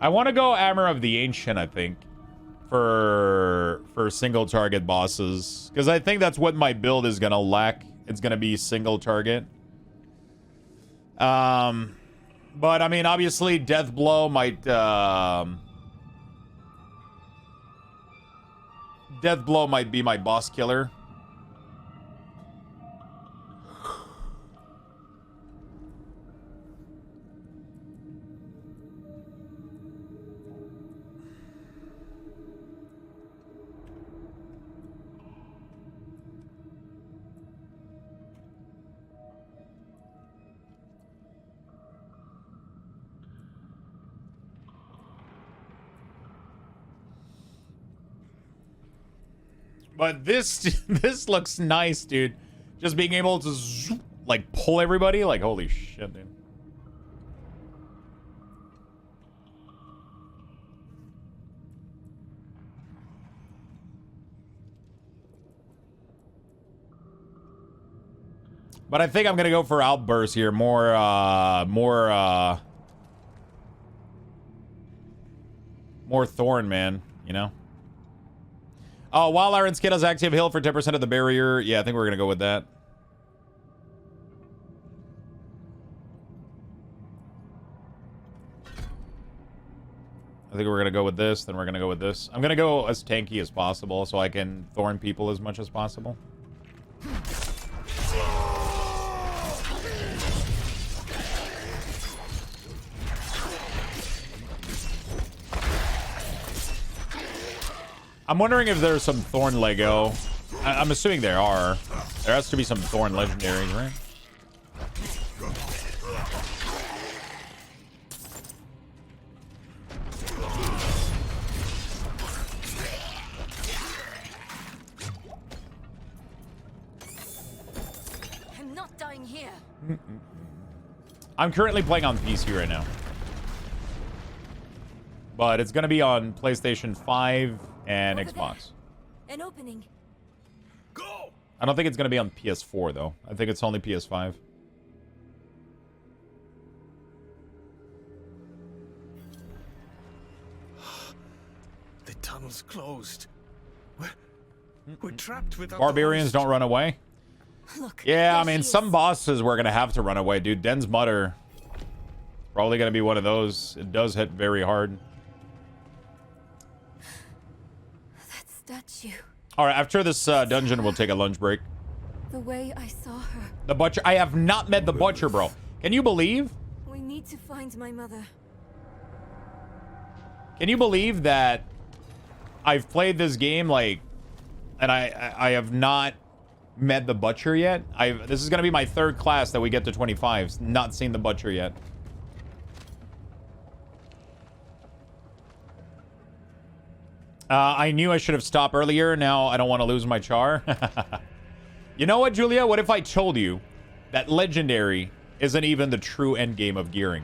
Speaker 1: I want to go Hammer of the Ancient, I think, for single target bosses, because I think that's what my build is gonna lack. It's gonna be single target. But I mean, obviously, Death Blow might Death Blow might be my boss killer. But this this looks nice, dude. Just being able to like pull everybody, like holy shit, dude. But I think I'm gonna go for Outburst here. More Thorn, man, you know? Oh, while Iron Skid has active heal for 10% of the barrier. Yeah, I think we're gonna go with that. I think we're gonna go with this, then we're gonna go with this. I'm gonna go as tanky as possible so I can thorn people as much as possible. I'm wondering if there's some Thorn Lego. I'm assuming there are. There has to be some Thorn legendaries, right?
Speaker 6: I'm not dying here.
Speaker 1: I'm currently playing on PC right now. But it's going to be on PlayStation 5 and
Speaker 6: Over
Speaker 1: Xbox.
Speaker 6: There. An opening.
Speaker 5: Go!
Speaker 1: I don't think it's going to be on PS4, though. I think it's only PS5.
Speaker 5: The tunnel's closed. We're trapped without
Speaker 1: Barbarians don't run away.
Speaker 6: Look.
Speaker 1: Yeah, I
Speaker 6: there
Speaker 1: mean,
Speaker 6: she
Speaker 1: some
Speaker 6: is.
Speaker 1: bosses we're going to have to run away, dude. Den's Mutter. Probably going to be one of those. It does hit very hard.
Speaker 6: That statue.
Speaker 1: All right, after this dungeon, we'll take a lunch break.
Speaker 6: The way I saw her.
Speaker 1: The Butcher. I have not met the Butcher, bro. Can you believe?
Speaker 6: We need to find my mother.
Speaker 1: Can you believe that I've played this game, like, and I have not met the Butcher yet? This is going to be my third class that we get to 25. Not seen the Butcher yet. I knew I should have stopped earlier. Now I don't want to lose my char. You know what, Julia? What if I told you that Legendary isn't even the true end game of gearing?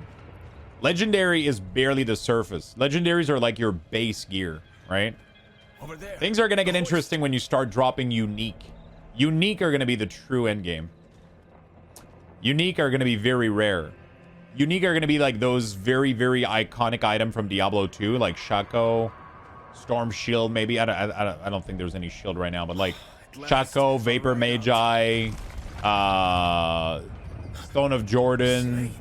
Speaker 1: Legendary is barely the surface. Legendaries are like your base gear, right?
Speaker 5: Over there.
Speaker 1: Things are going to get interesting when you start dropping Unique. Unique are going to be the true end game. Unique are going to be very rare. Unique are going to be like those very, very iconic item from Diablo 2, like Shaco, Storm Shield, maybe. I don't think there's any shield right now, but like Shaco, Vapor Magi, Stone of Jordan.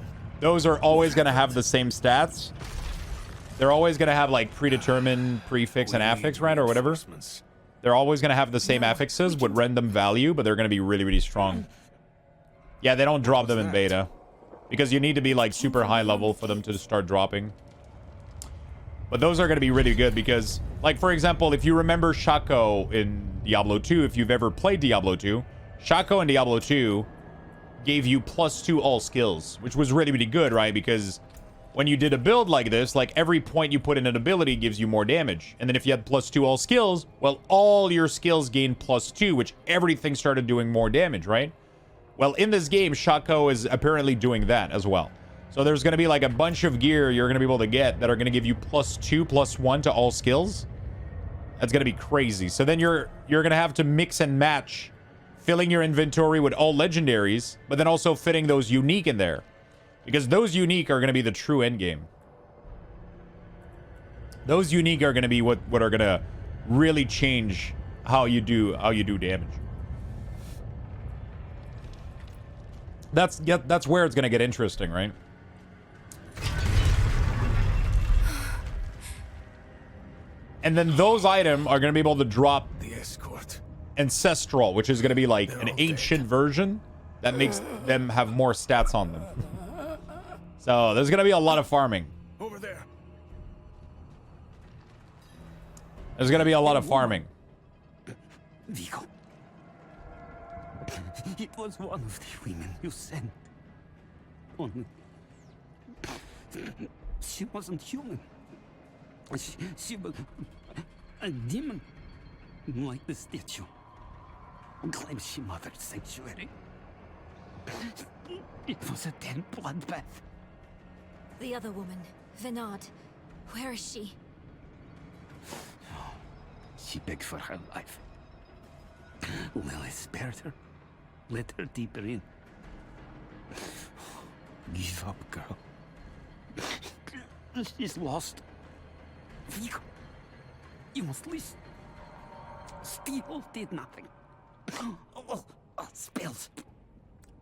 Speaker 1: Those are always going to have the same stats. They're always going to have like predetermined prefix and affix, right? Or whatever. They're always going to have the same affixes with random value, but they're going to be really, really strong. Yeah, they don't drop them in beta because you need to be like super high level for them to start dropping. But those are going to be really good because, like, for example, if you remember Shaco in Diablo 2, if you've ever played Diablo 2, Shaco in Diablo 2 gave you +2 all skills, which was really, really good, right? Because when you did a build like this, like, every point you put in an ability gives you more damage. And then if you had +2 all skills, well, all your skills gained +2, which everything started doing more damage, right? Well, in this game, Shaco is apparently doing that as well. So there's going to be like a bunch of gear you're going to be able to get that are going to give you +2, +1 to all skills. That's going to be crazy. So then you're going to have to mix and match, filling your inventory with all legendaries, but then also fitting those unique in there. Because those unique are going to be the true end game. Those unique are going to be what are going to really change how you do damage. That's where it's going to get interesting, right? And then those items are going to be able to drop ancestral, which is going to be like an ancient version that makes them have more stats on them. So there's going to be a lot of farming.
Speaker 5: Over there.
Speaker 1: There's going to be a lot of farming.
Speaker 7: Vigo. It was one of the women you sent. Only she wasn't human. She was a demon, like the statue. Claims she mothered sanctuary. It was a dead bloodbath.
Speaker 6: The other woman, Venard. Where is she?
Speaker 7: She begged for her life. Lilith spared her. Let her deeper in. Give up, girl. She's lost. Vigo, you must listen. Steel did nothing. Spells,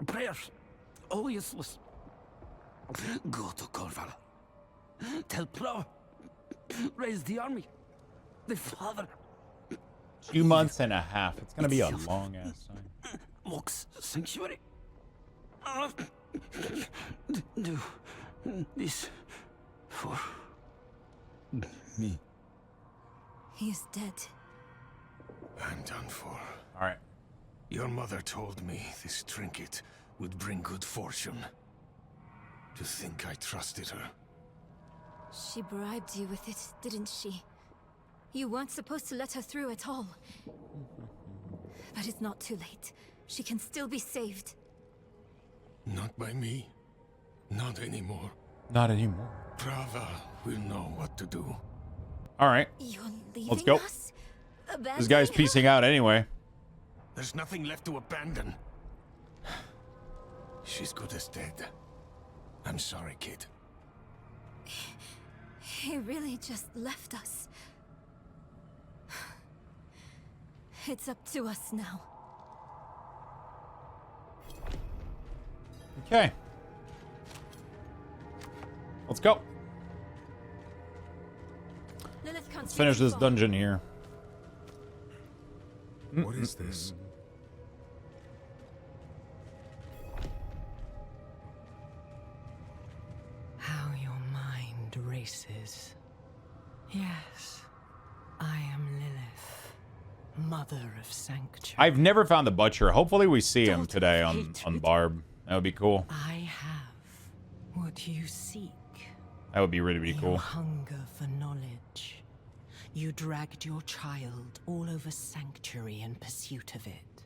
Speaker 7: prayers, all useless. Go to Corval. Tell Pro. Raise the army. The father.
Speaker 1: 2 months and a half. It's gonna be a long ass time.
Speaker 7: Lux sanctuary. Do this for me.
Speaker 6: He is dead.
Speaker 5: I'm done for.
Speaker 1: All right.
Speaker 5: Your mother told me this trinket would bring good fortune. To think I trusted her.
Speaker 6: She bribed you with it, didn't she? You weren't supposed to let her through at all. But it's not too late. She can still be saved.
Speaker 5: Not by me. Not anymore.
Speaker 1: Not anymore.
Speaker 5: Prava will know what to do.
Speaker 1: All right.
Speaker 6: You're leaving
Speaker 1: Let's go.
Speaker 6: us?
Speaker 1: This guy's piecing out anyway.
Speaker 5: There's nothing left to abandon. She's good as dead. I'm sorry, kid.
Speaker 6: He really just left us. It's up to us now.
Speaker 1: Okay. Let's go.
Speaker 6: Lilith can't
Speaker 1: Let's finish this dungeon here.
Speaker 2: What is this?
Speaker 8: How your mind races. Yes, I am Lilith, mother of sanctuary.
Speaker 1: I've never found the butcher. Hopefully we see him
Speaker 8: Daughter
Speaker 1: today
Speaker 8: of
Speaker 1: on
Speaker 8: hatred.
Speaker 1: Barb. That would be cool.
Speaker 8: I have what you seek.
Speaker 1: That would be really
Speaker 8: Your
Speaker 1: cool.
Speaker 8: hunger for knowledge. You dragged your child all over sanctuary in pursuit of it.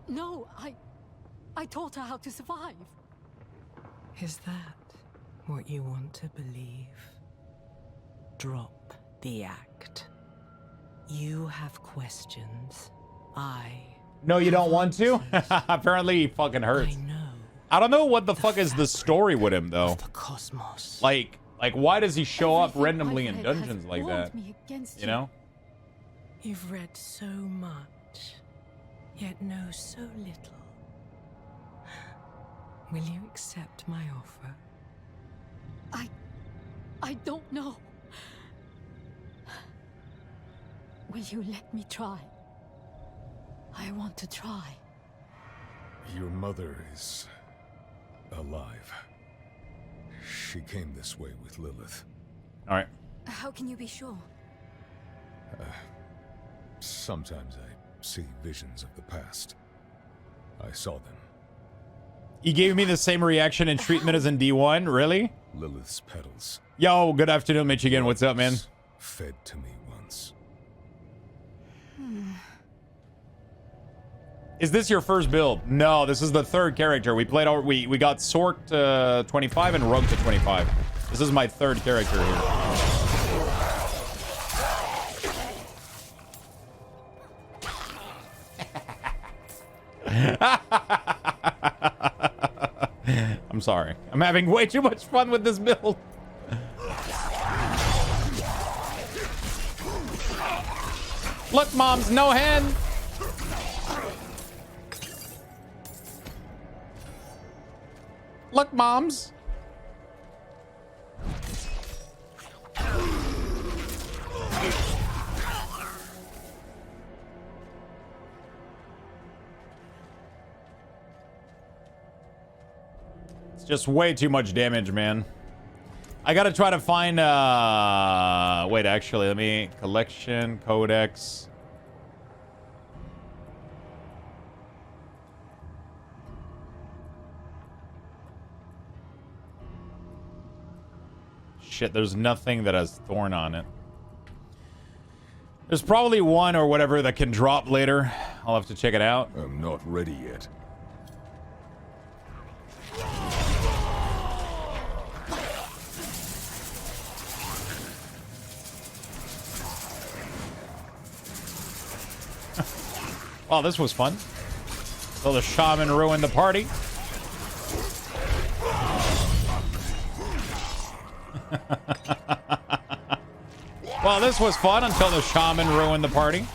Speaker 3: No, I taught her how to survive.
Speaker 8: Is that what you want to believe? Drop the act. You have questions.
Speaker 1: No, you don't want to? Apparently he fucking hurts.
Speaker 8: I know.
Speaker 1: I don't know what the fuck is the story with him though.
Speaker 8: The cosmos.
Speaker 1: Like why does he show up
Speaker 3: Everything
Speaker 1: randomly
Speaker 3: I've
Speaker 1: in
Speaker 3: read has
Speaker 1: dungeons like
Speaker 3: warned
Speaker 1: that?
Speaker 3: me against
Speaker 1: You know?
Speaker 8: You've read so much, yet know so little. Will you accept my offer?
Speaker 3: I don't know. Will you let me try? I want to try.
Speaker 2: Your mother is alive. She came this way with Lilith.
Speaker 1: All right.
Speaker 6: How can you be sure?
Speaker 2: Sometimes I see visions of the past. I saw them.
Speaker 1: He gave me the same reaction and treatment as in D1? Really?
Speaker 2: Lilith's petals.
Speaker 1: Yo, good afternoon, Michigan. What's up, man?
Speaker 2: Fed to me once.
Speaker 1: Is this your first build? No, this is the third character. We played all we got Sork to 25 and Rogue to 25. This is my third character here. I'm sorry. I'm having way too much fun with this build. Look, moms, no hand. Look, moms. just way too much damage, man. I gotta try to find, wait, actually, let me... Collection, Codex... Shit, there's nothing that has Thorn on it. There's probably one or whatever that can drop later. I'll have to check it out.
Speaker 2: I'm not ready yet.
Speaker 1: Oh, this was fun. So the shaman ruined the party. Well, this was fun until the shaman ruined the party.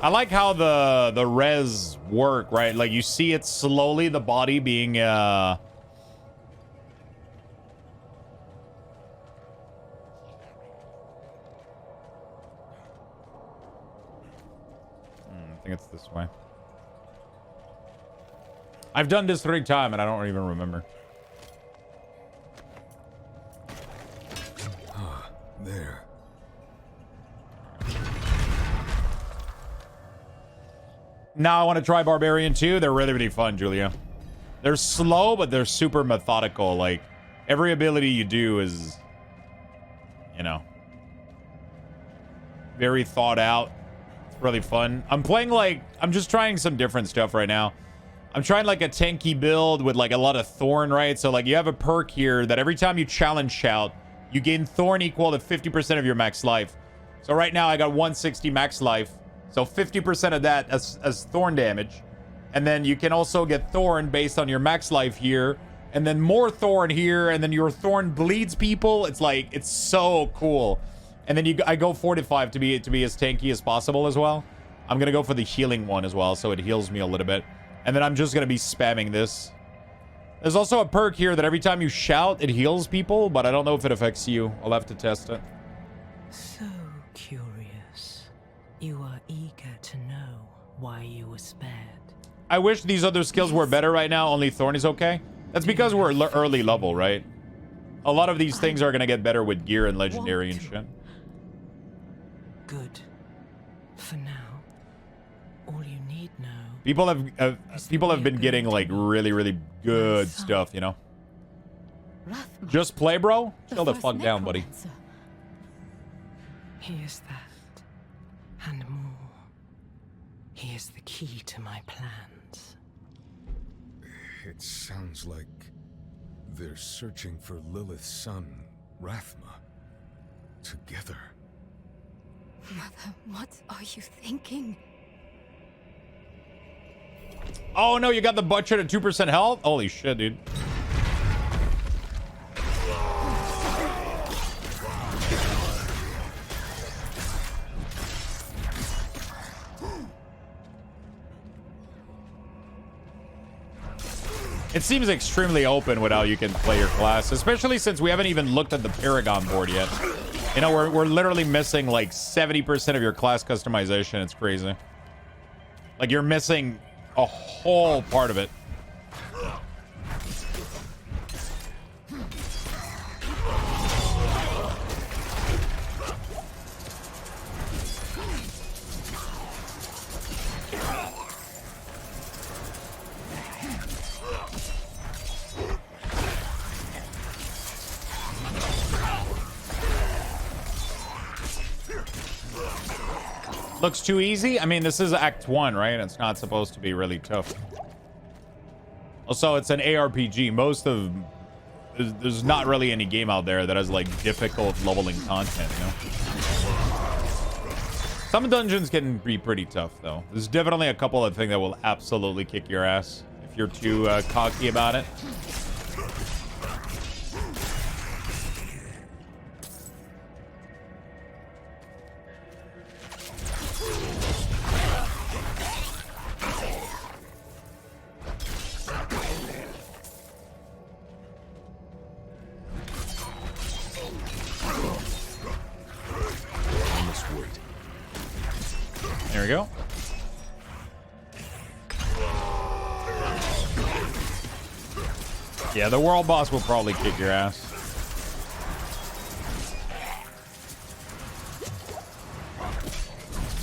Speaker 1: I like how the res work, right? Like you see it slowly, the body being I think it's this way. I've done this 3 times and I don't even remember.
Speaker 2: There.
Speaker 1: Now I want to try Barbarian 2. They're really, really fun, Julia. They're slow, but they're super methodical. Like, every ability you do is, you know, very thought out. It's really fun. I'm playing, like, I'm just trying some different stuff right now. I'm trying, like, a tanky build with, like, a lot of Thorn, right? So, like, you have a perk here that every time you challenge shout, you gain Thorn equal to 50% of your max life. So right now I got 160 max life. So 50% of that as Thorn damage. And then you can also get Thorn based on your max life here. And then more Thorn here. And then your Thorn bleeds people. It's like, it's so cool. And then I go Fortify to be as tanky as possible as well. I'm going to go for the healing one as well. So it heals me a little bit. And then I'm just going to be spamming this. There's also a perk here that every time you shout, it heals people. But I don't know if it affects you. I'll have to test it.
Speaker 8: So curious. You are eager to know why you were spared.
Speaker 1: I wish these other skills were better right now. Only Thorn is okay. That's because we're early level, right? A lot of these things are going to get better with gear and legendary and shit.
Speaker 8: Good. For now, all you need now.
Speaker 1: People have been getting like really, really good stuff, you know? Just play, bro. Chill the fuck down, buddy.
Speaker 8: He is that. And more. He is the key to my plans.
Speaker 2: It sounds like they're searching for Lilith's son, Rathma. Together.
Speaker 6: Mother, what are you thinking?
Speaker 1: Oh no, you got the butcher at 2% health? Holy shit, dude. It seems extremely open with how you can play your class, especially since we haven't even looked at the Paragon board yet. You know, we're literally missing like 70% of your class customization. It's crazy. Like you're missing a whole part of it. Looks too easy. I mean, this is Act 1, right? It's not supposed to be really tough. Also, it's an ARPG. There's not really any game out there that has like difficult leveling content, you know? Some dungeons can be pretty tough, though. There's definitely a couple of things that will absolutely kick your ass if you're too cocky about it. There we go. Yeah, the world boss will probably kick your ass.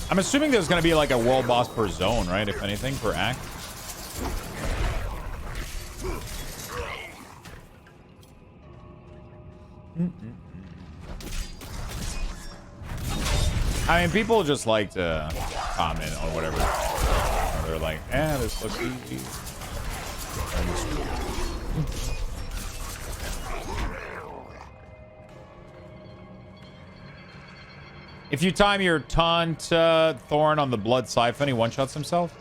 Speaker 1: I'm assuming there's going to be like a world boss per zone, right? If anything, per act. I mean, people just like to comment on whatever. They're like, eh, this looks easy. If you time your taunt Thorn on the Blood Siphon, he one-shots himself?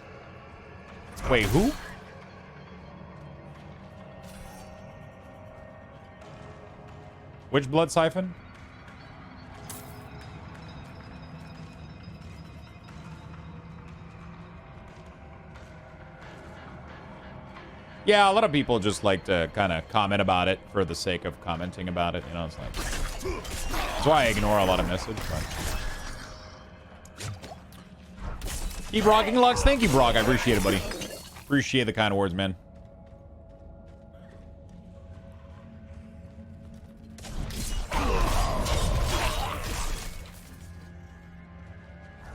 Speaker 1: Wait, who? Which Blood Siphon? Yeah, a lot of people just like to kind of comment about it for the sake of commenting about it. You know, it's like... That's why I ignore a lot of messages. But... Keep rocking, Lux. Thank you, Brock. I appreciate it, buddy. Appreciate the kind words, man.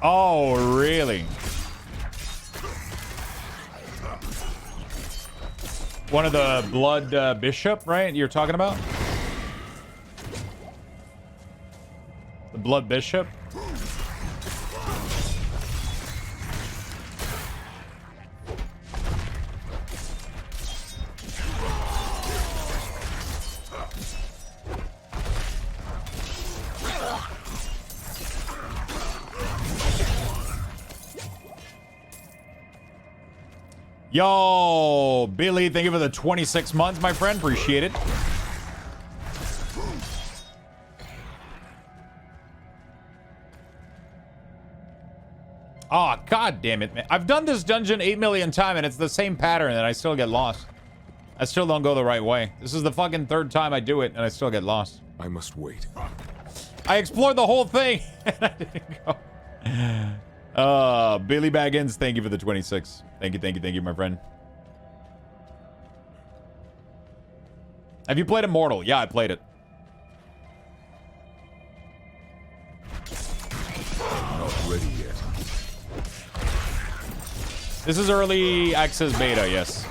Speaker 1: Oh, really? One of the Blood Bishop, right? You're talking about? The Blood Bishop? Yo, Billy, thank you for the 26 months, my friend. Appreciate it. Oh, god damn it, man. I've done this dungeon 8 million times, and it's the same pattern, and I still get lost. I still don't go the right way. This is the fucking third time I do it, and I still get lost.
Speaker 2: I must wait.
Speaker 1: I explored the whole thing, and I didn't go. Billy Baggins, thank you for the 26. Thank you, my friend. Have you played Immortal? Yeah, I played it.
Speaker 2: Not ready yet.
Speaker 1: This is early access beta, yes.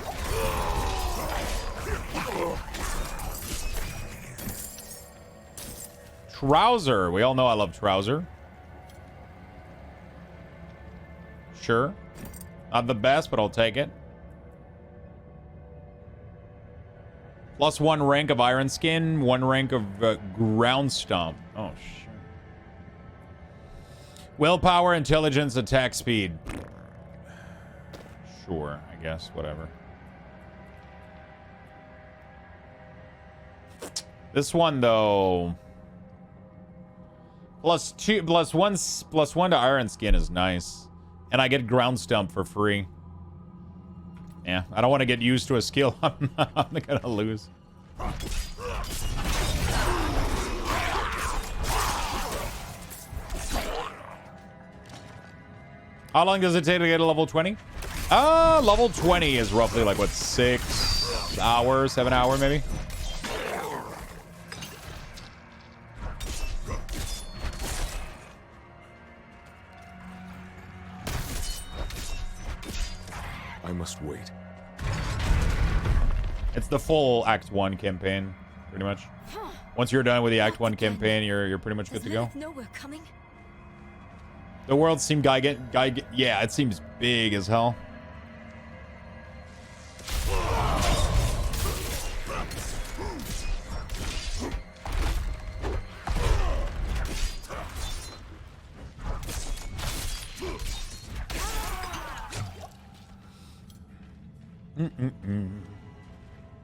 Speaker 1: Trouser. We all know I love Trouser. Sure. Not the best, but I'll take it. +1 rank of Iron Skin, 1 rank of Ground Stomp. Oh, shit. Willpower, intelligence, attack speed. Sure, I guess. Whatever. This one, though... +1 to Iron Skin is nice. And I get Ground Stump for free. Yeah, I don't want to get used to a skill I'm gonna lose. How long does it take to get a level 20? Level 20 is roughly like, what, 6 hours, 7 hours maybe?
Speaker 2: I must wait.
Speaker 1: It's the full Act 1 campaign, pretty much. Once you're done with the Act 1 campaign, you're pretty much good to go.
Speaker 6: Know we're coming?
Speaker 1: The world seemed yeah, it seems big as hell.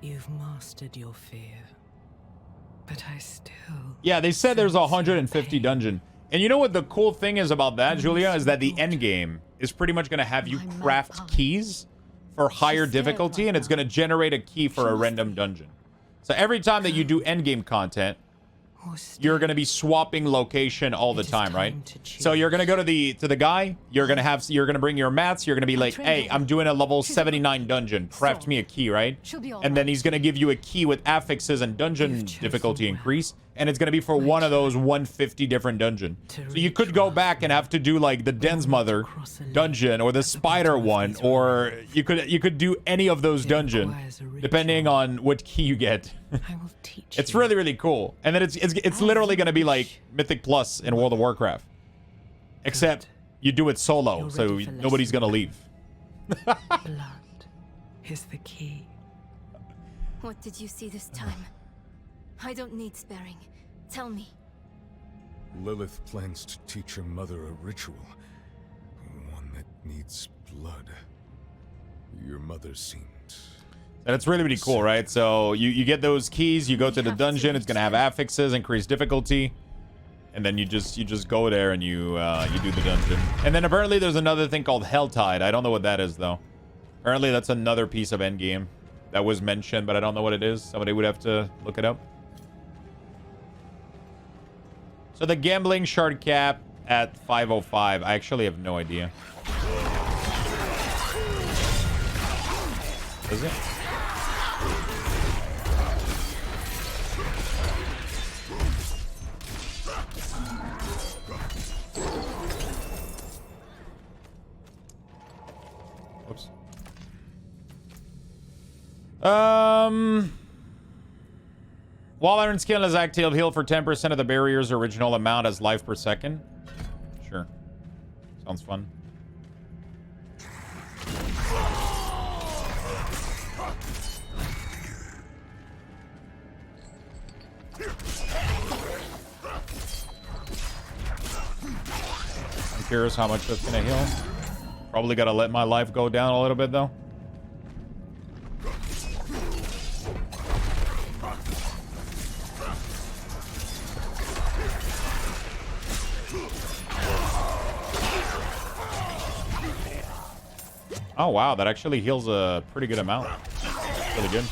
Speaker 8: You've mastered your fear, but I still...
Speaker 1: Yeah, they said there's 150 dungeon. And you know what the cool thing is about that, Julia, is that the end game is pretty much going to have you craft keys for higher difficulty, and it's going to generate a key for a random dungeon. So every time that you do end game content, you're going to be swapping location all the time, right? So you're going to go to the guy, you're going to bring your mats, you're going to be like, "Hey, I'm doing a level 79 dungeon. Craft me a key," right? And then he's going to give you a key with affixes and dungeon difficulty increase, and it's going to be for one of those 150 different dungeon. So you could go back and have to do like the Den's Mother dungeon or the spider one, or you could do any of those dungeon depending on what key you get. It's really, really cool. And then it's literally going to be like Mythic Plus in World of Warcraft. Except you do it solo, so nobody's going to leave.
Speaker 8: Blood is the key.
Speaker 6: What did you see this time? I don't need sparing. Tell me.
Speaker 2: Lilith plans to teach her mother a ritual. One that needs blood. Your mother seemed...
Speaker 1: And it's really, really cool, right? So you get those keys, you go to the dungeon, it's going to have affixes, increased difficulty. And then you just go there and you do the dungeon. And then apparently there's another thing called Helltide. I don't know what that is, though. Apparently that's another piece of endgame that was mentioned, but I don't know what it is. Somebody would have to look it up. So the gambling shard cap at 505. I actually have no idea. Is it? Whoops. Wall Iron Skill is active. Heal for 10% of the barrier's original amount as life per second. Sure. Sounds fun. I'm curious how much that's gonna heal. Probably gotta let my life go down a little bit though. Oh wow, that actually heals a pretty good amount. Really good.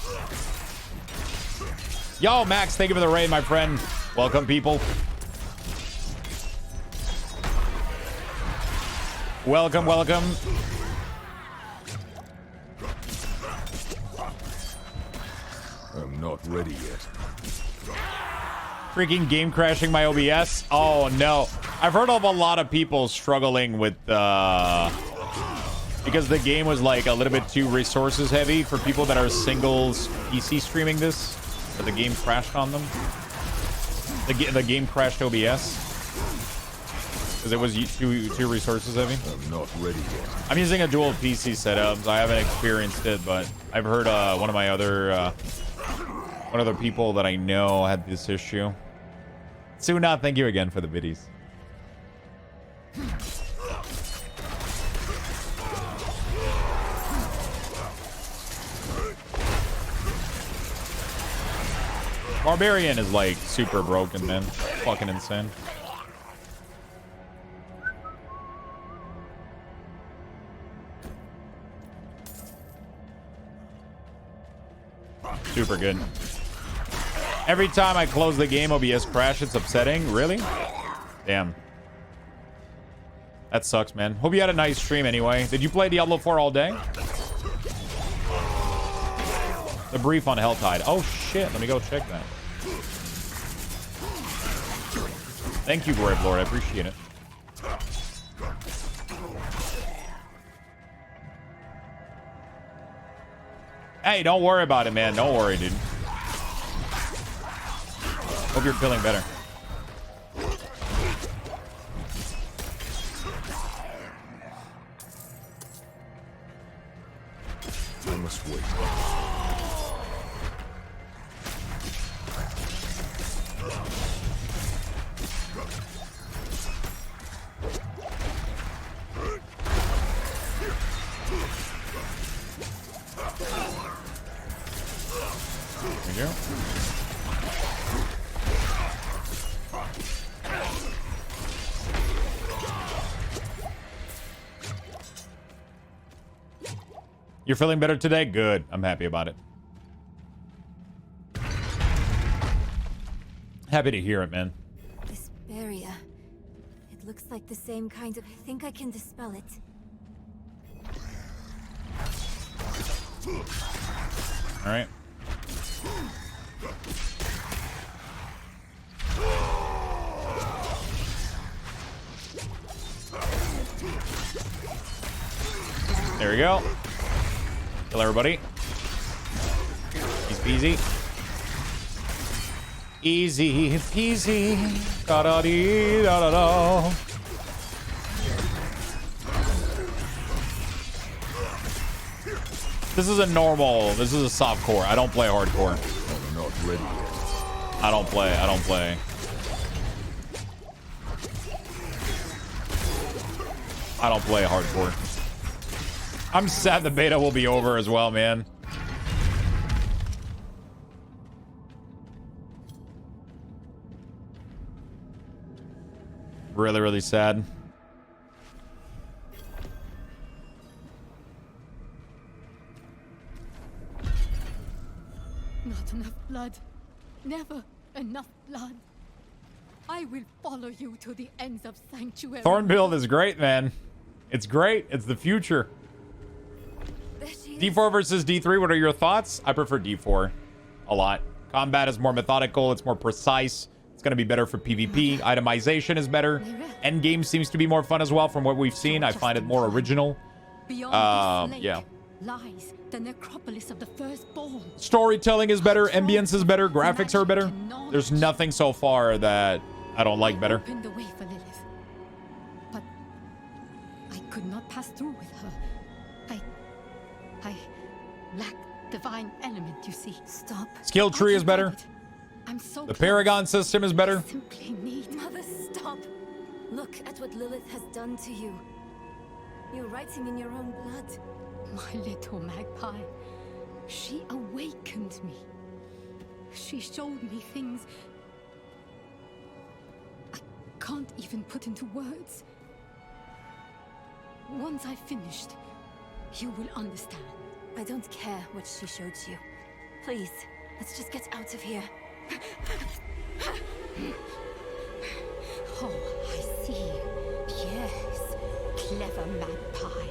Speaker 1: Yo, Max, thank you for the raid, my friend. Welcome, people. Welcome, welcome.
Speaker 2: I'm not ready yet.
Speaker 1: Freaking game crashing my OBS. Oh no. I've heard of a lot of people struggling with because the game was like a little bit too resources heavy for people that are singles PC streaming this, but the game crashed on them. The game crashed OBS because it was too resources heavy.
Speaker 2: I'm not ready yet.
Speaker 1: I'm using a dual PC setup, so I haven't experienced it, but I've heard one of other people that I know had this issue. Suna, thank you again for the biddies. Barbarian is like super broken, man. Fucking insane. Super good. Every time I close the game, OBS crash. It's upsetting. Really? Damn. That sucks, man. Hope you had a nice stream anyway. Did you play Diablo 4 all day? The brief on Helltide. Oh shit, let me go check that. Thank you, Grave Lord. I appreciate it. Hey, don't worry about it, man. Don't worry, dude. Hope you're feeling better.
Speaker 2: I must wait.
Speaker 1: There you go. You're feeling better today? Good. I'm happy about it. Happy to hear it, man.
Speaker 6: This barrier. It looks like the same kind of... I think I can dispel it.
Speaker 1: All right. There we go. Kill everybody. Easy peasy. Easy peasy. Da da dee da da da. This is a normal. This is a soft core. I don't play hardcore.
Speaker 2: I'm not ready yet.
Speaker 1: I don't play. I don't play. I don't play hardcore. I'm sad the beta will be over as well, man. Really, really sad.
Speaker 9: Not enough blood. Never enough blood. I will follow you to the ends of Sanctuary.
Speaker 1: Thorn build is great, man. It's great. It's the future. D4 versus D3, what are your thoughts? I prefer D4 a lot. Combat is more methodical. It's more precise. It's going to be better for PvP. Itemization is better. Endgame seems to be more fun as well from what we've seen. I find it more original.
Speaker 9: Beyond this lake
Speaker 1: Yeah.
Speaker 9: lies the necropolis of the firstborn.
Speaker 1: Storytelling is better. Ambience is better. Graphics are better. There's nothing so far that I don't like better.
Speaker 9: Opened the way for Lilith, but I could not pass through with her. I lack divine element, you see.
Speaker 6: Stop.
Speaker 1: Skill tree is better.
Speaker 9: I'm so
Speaker 1: The
Speaker 9: close.
Speaker 1: Paragon system is better.
Speaker 9: I simply need.
Speaker 6: Mother, stop. Look at what Lilith has done to you. You're writing in your own blood.
Speaker 9: My little magpie. She awakened me. She showed me things I can't even put into words. Once I've finished, you will understand.
Speaker 6: I don't care what she showed you. Please, let's just get out of here.
Speaker 9: Oh, I see. Yes, clever magpie.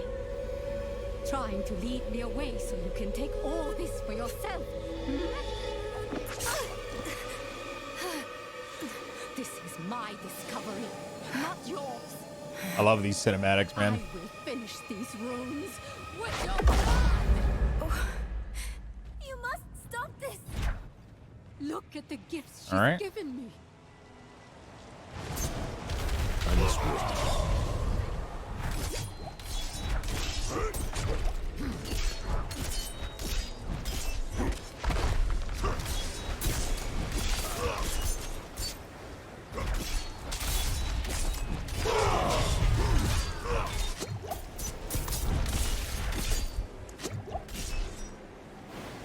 Speaker 9: Trying to lead me away so you can take all this for yourself. This is my discovery, not yours.
Speaker 1: I love these cinematics, man.
Speaker 9: I will finish these runes with your blood.
Speaker 6: Oh, you must stop this.
Speaker 9: Look at the gifts she's
Speaker 1: All right.
Speaker 9: given me.
Speaker 2: I must wait.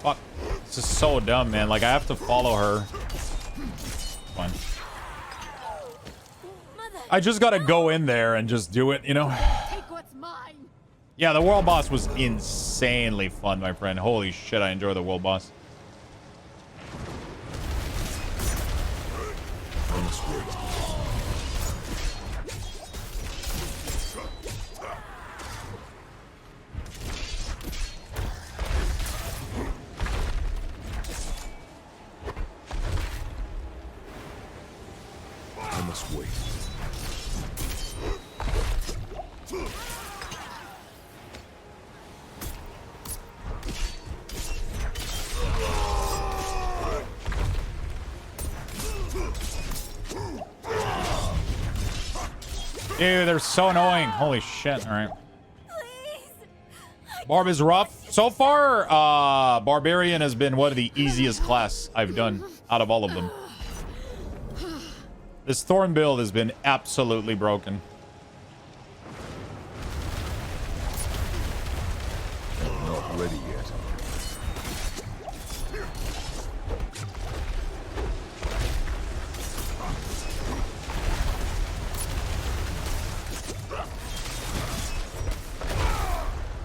Speaker 1: Fuck. This is so dumb, man. Like, I have to follow her. Fine. I just gotta go in there and just do it, you know?
Speaker 9: Take what's mine.
Speaker 1: Yeah, the world boss was insanely fun, my friend. Holy shit, I enjoy the world boss.
Speaker 2: I must wait. I must wait.
Speaker 1: Dude, they're so annoying. Holy shit. All right.
Speaker 6: Please.
Speaker 1: Barb is rough. So far, Barbarian has been one of the easiest class I've done out of all of them. This Thorn build has been absolutely broken.
Speaker 2: I'm not ready yet.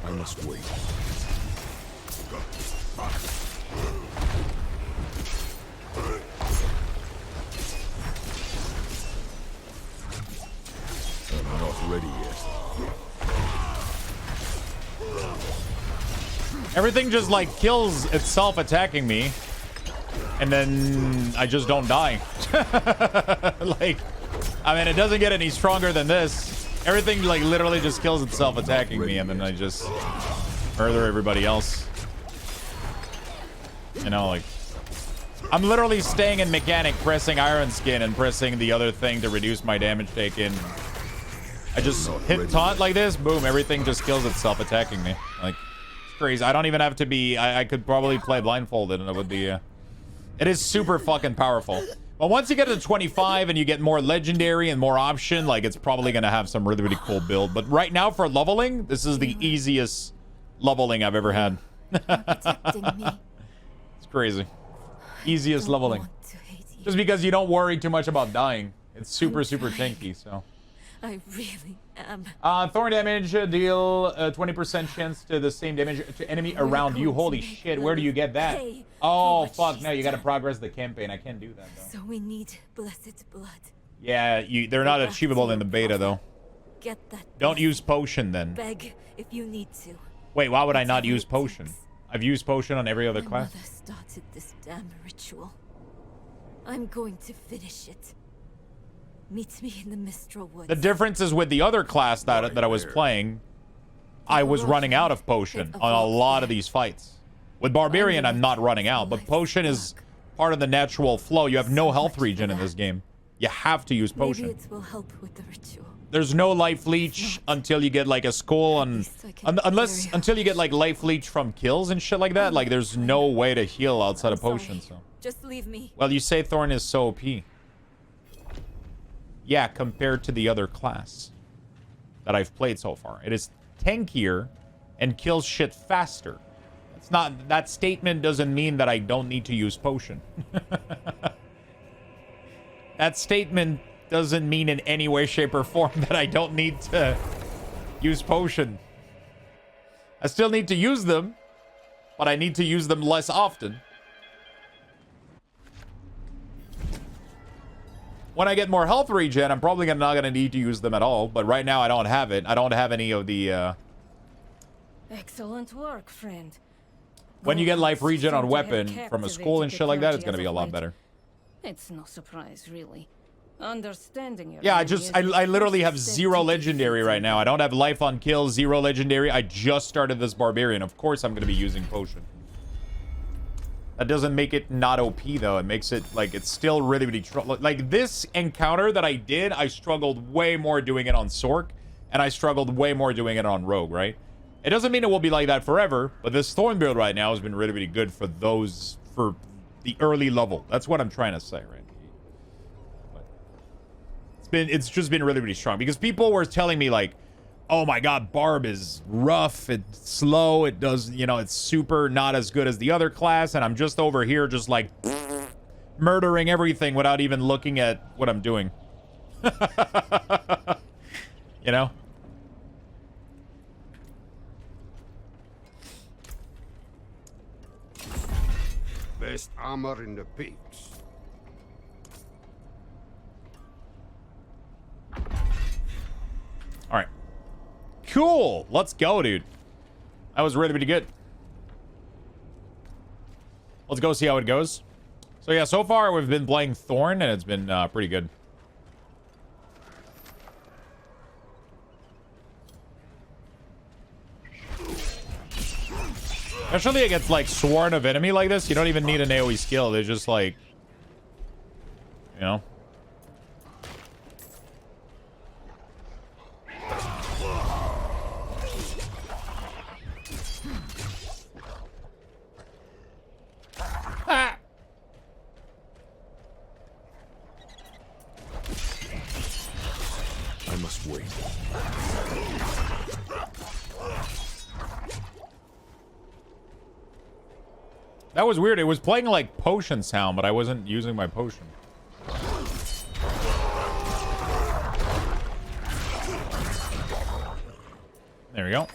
Speaker 2: I must wait. ready yet.
Speaker 1: Everything just like kills itself attacking me. And then I just don't die. Like, I mean, it doesn't get any stronger than this. Everything like literally just kills itself attacking me, and then I just murder everybody else. You know, like, I'm literally staying in mechanic, pressing Iron Skin and pressing the other thing to reduce my damage taken. I just hit taunt like this, boom, everything just kills itself attacking me. Like, it's crazy. I don't even have to be, I could probably play blindfolded and it would be, it is super fucking powerful. But once you get to 25 and you get more legendary and more option, like, it's probably gonna have some really, really cool build. But right now for leveling, this is the easiest leveling I've ever had. It's crazy. Easiest leveling. Just because you don't worry too much about dying. It's super, super tanky, so.
Speaker 6: I really am.
Speaker 1: Thorn damage, deal 20% chance to the same damage to enemy around you. Holy shit, where do you get that? Oh, fuck, no, you gotta progress the campaign. I can't do that, though.
Speaker 6: So we need blessed blood.
Speaker 1: Yeah, they're not achievable in the beta, though.
Speaker 6: Get that.
Speaker 1: Don't use potion, then.
Speaker 6: Beg if you need to.
Speaker 1: Wait, why would I not use potion? I've used potion on every other class.
Speaker 6: My mother started this damn ritual. I'm going to finish it. Meet me in the Mistral Woods.
Speaker 1: The difference is with the other class that I was playing, I was running out of potion on a lot of these fights. With Barbarian, I'm not running out, but potion is part of the natural flow. You have no health regen in this game. You have to use potion.
Speaker 6: Maybe it will help with the ritual.
Speaker 1: There's no life leech until you get like a skull on, until you get like life leech from kills and shit like that. Like, there's no way to heal outside of potion. So
Speaker 6: just leave me.
Speaker 1: Well, you say Thorn is so OP. Yeah, compared to the other class that I've played so far. It is tankier and kills shit faster. It's not, that statement doesn't mean that I don't need to use potion. That statement doesn't mean in any way, shape, or form that I don't need to use potion. I still need to use them, but I need to use them less often. When I get more health regen, I'm probably not gonna need to use them at all. But right now, I don't have it. I don't have any of the.
Speaker 9: Excellent work, friend.
Speaker 1: When you get life regen on weapon from a skull and shit like that, it's gonna be a lot better.
Speaker 9: It's no surprise, really. Understanding your
Speaker 1: Yeah, I literally have 0 legendary right now. I don't have life on kill, 0 legendary. I just started this barbarian. Of course, I'm gonna be using potion. That doesn't make it not OP, though. It makes it, like, it's still really, really... Like, this encounter that I did, I struggled way more doing it on Sork, and I struggled way more doing it on Rogue, right? It doesn't mean it will be like that forever, but this Thorn build right now has been really, really good for those... for the early level. That's what I'm trying to say, right? But it's just been really, really strong, because people were telling me, like, oh my god, Barb is rough, it's slow, it does, you know, it's super not as good as the other class, and I'm just over here just like murdering everything without even looking at what I'm doing. You know?
Speaker 10: Best armor in the peaks.
Speaker 1: All right. Cool. Let's go, dude. That was really, really good. Let's go see how it goes. So, yeah, so far we've been playing Thorn, and it's been pretty good. Especially against, like, sworn of enemy like this, you don't even need an AoE skill. They're just, like, you know.
Speaker 2: I must wait.
Speaker 1: That was weird. It was playing like potion sound, but I wasn't using my potion. There we go.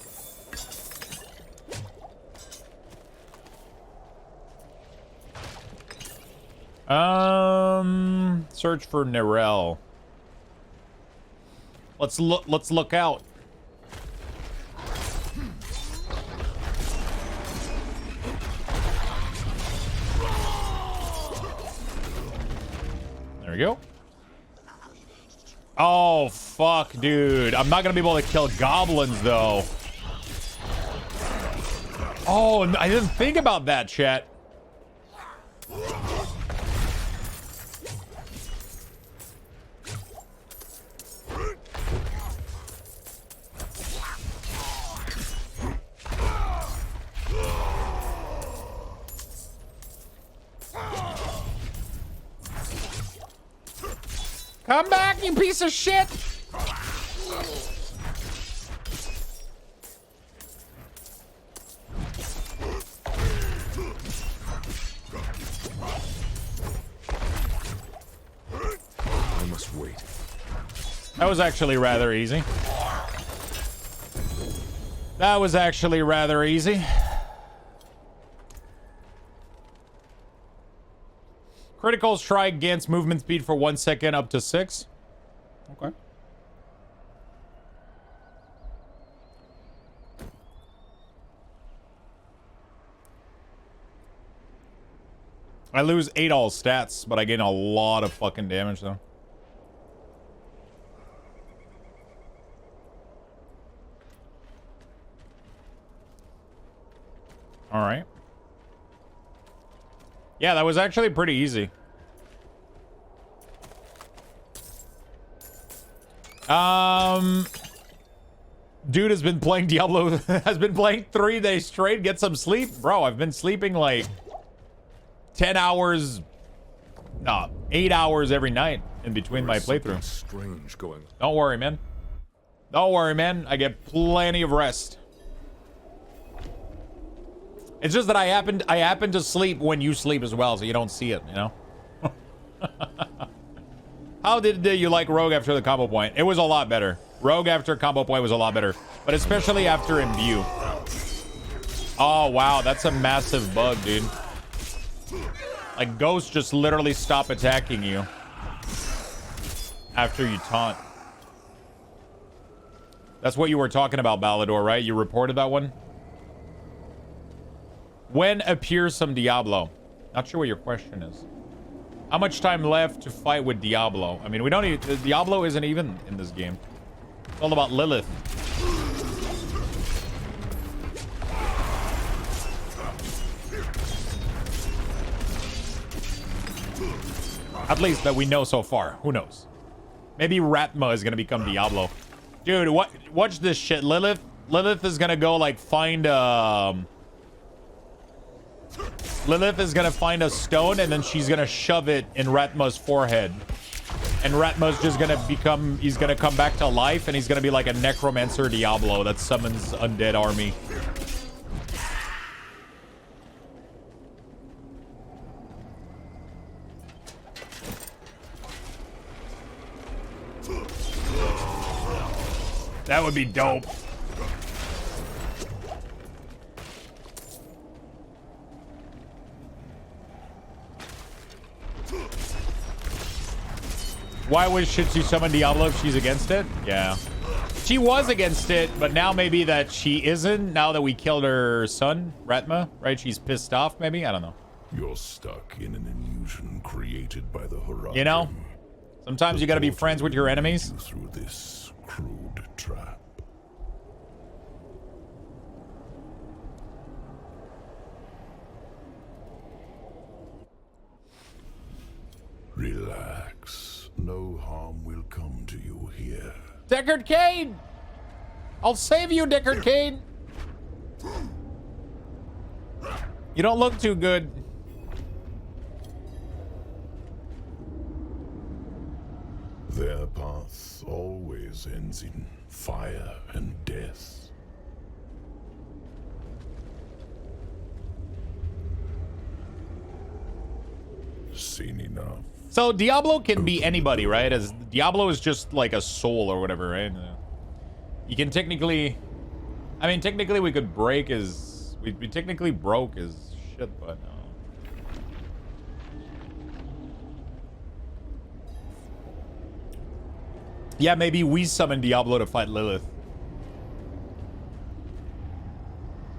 Speaker 1: Search for Nerel. Let's look out. There we go. Oh, fuck, dude. I'm not gonna be able to kill goblins, though. Oh, I didn't think about that, chat. Come back, you piece of shit!
Speaker 2: I must wait.
Speaker 1: That was actually rather easy. That was actually rather easy. Criticals try against movement speed for 1 second up to 6. Okay. I lose 8 all stats, but I gain a lot of fucking damage though. All right. Yeah, that was actually pretty easy. Dude has been playing Diablo, has been playing 3 days straight. Get some sleep. Bro, I've been sleeping like 10 hours, no, 8 hours every night in between my playthrough.
Speaker 2: Strange going.
Speaker 1: Don't worry, man. Don't worry, man. I get plenty of rest. It's just that I happen to sleep when you sleep as well, so you don't see it, you know? How did you like Rogue after the combo point? It was a lot better. Rogue after combo point was a lot better. But especially after imbue. Oh, wow. That's a massive bug, dude. Like, ghosts just literally stop attacking you after you taunt. That's what you were talking about, Ballador, right? You reported that one? When appears some Diablo? Not sure what your question is. How much time left to fight with Diablo? I mean, we don't even... Diablo isn't even in this game. It's all about Lilith. At least that we know so far. Who knows? Maybe Ratma is gonna become Diablo. Dude, watch this shit. Lilith is gonna go, like, find, Lilith is gonna find a stone, and then she's gonna shove it in Ratma's forehead. And Ratma's just gonna become... He's gonna come back to life, and he's gonna be like a necromancer Diablo that summons undead army. That would be dope. Why should she summon Diablo if she's against it? Yeah. She was against it, but now maybe that she isn't, now that we killed her son, Ratma, right? She's pissed off, maybe? I don't know.
Speaker 11: You're stuck in an illusion created by the horizon.
Speaker 1: You know? Sometimes you gotta be friends with your enemies.
Speaker 11: Through this crude trap. Relax. No harm will come to you here.
Speaker 1: Deckard Cain! I'll save you, Deckard Cain! You don't look too good.
Speaker 11: Their path always ends in fire and death. Seen enough.
Speaker 1: So Diablo can be anybody, right? As Diablo is just like a soul or whatever, right? You can technically... I mean, technically we could break his... We technically broke his shit, but... Yeah, maybe we summon Diablo to fight Lilith.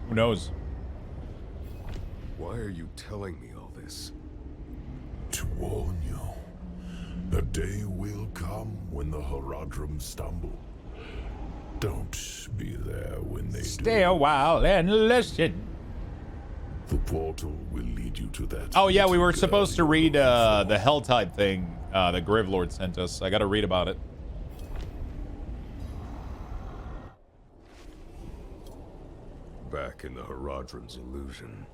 Speaker 1: Who knows?
Speaker 2: Why are you telling me all this?
Speaker 11: To warn you. The day will come when the Horadrim stumble. Don't be there when they
Speaker 1: Stay a while and listen.
Speaker 11: The portal will lead you to that.
Speaker 1: Oh yeah, we were supposed to read the Helltide thing that Gravelord sent us. I gotta read about it.
Speaker 2: Back in the Horadrim's illusion.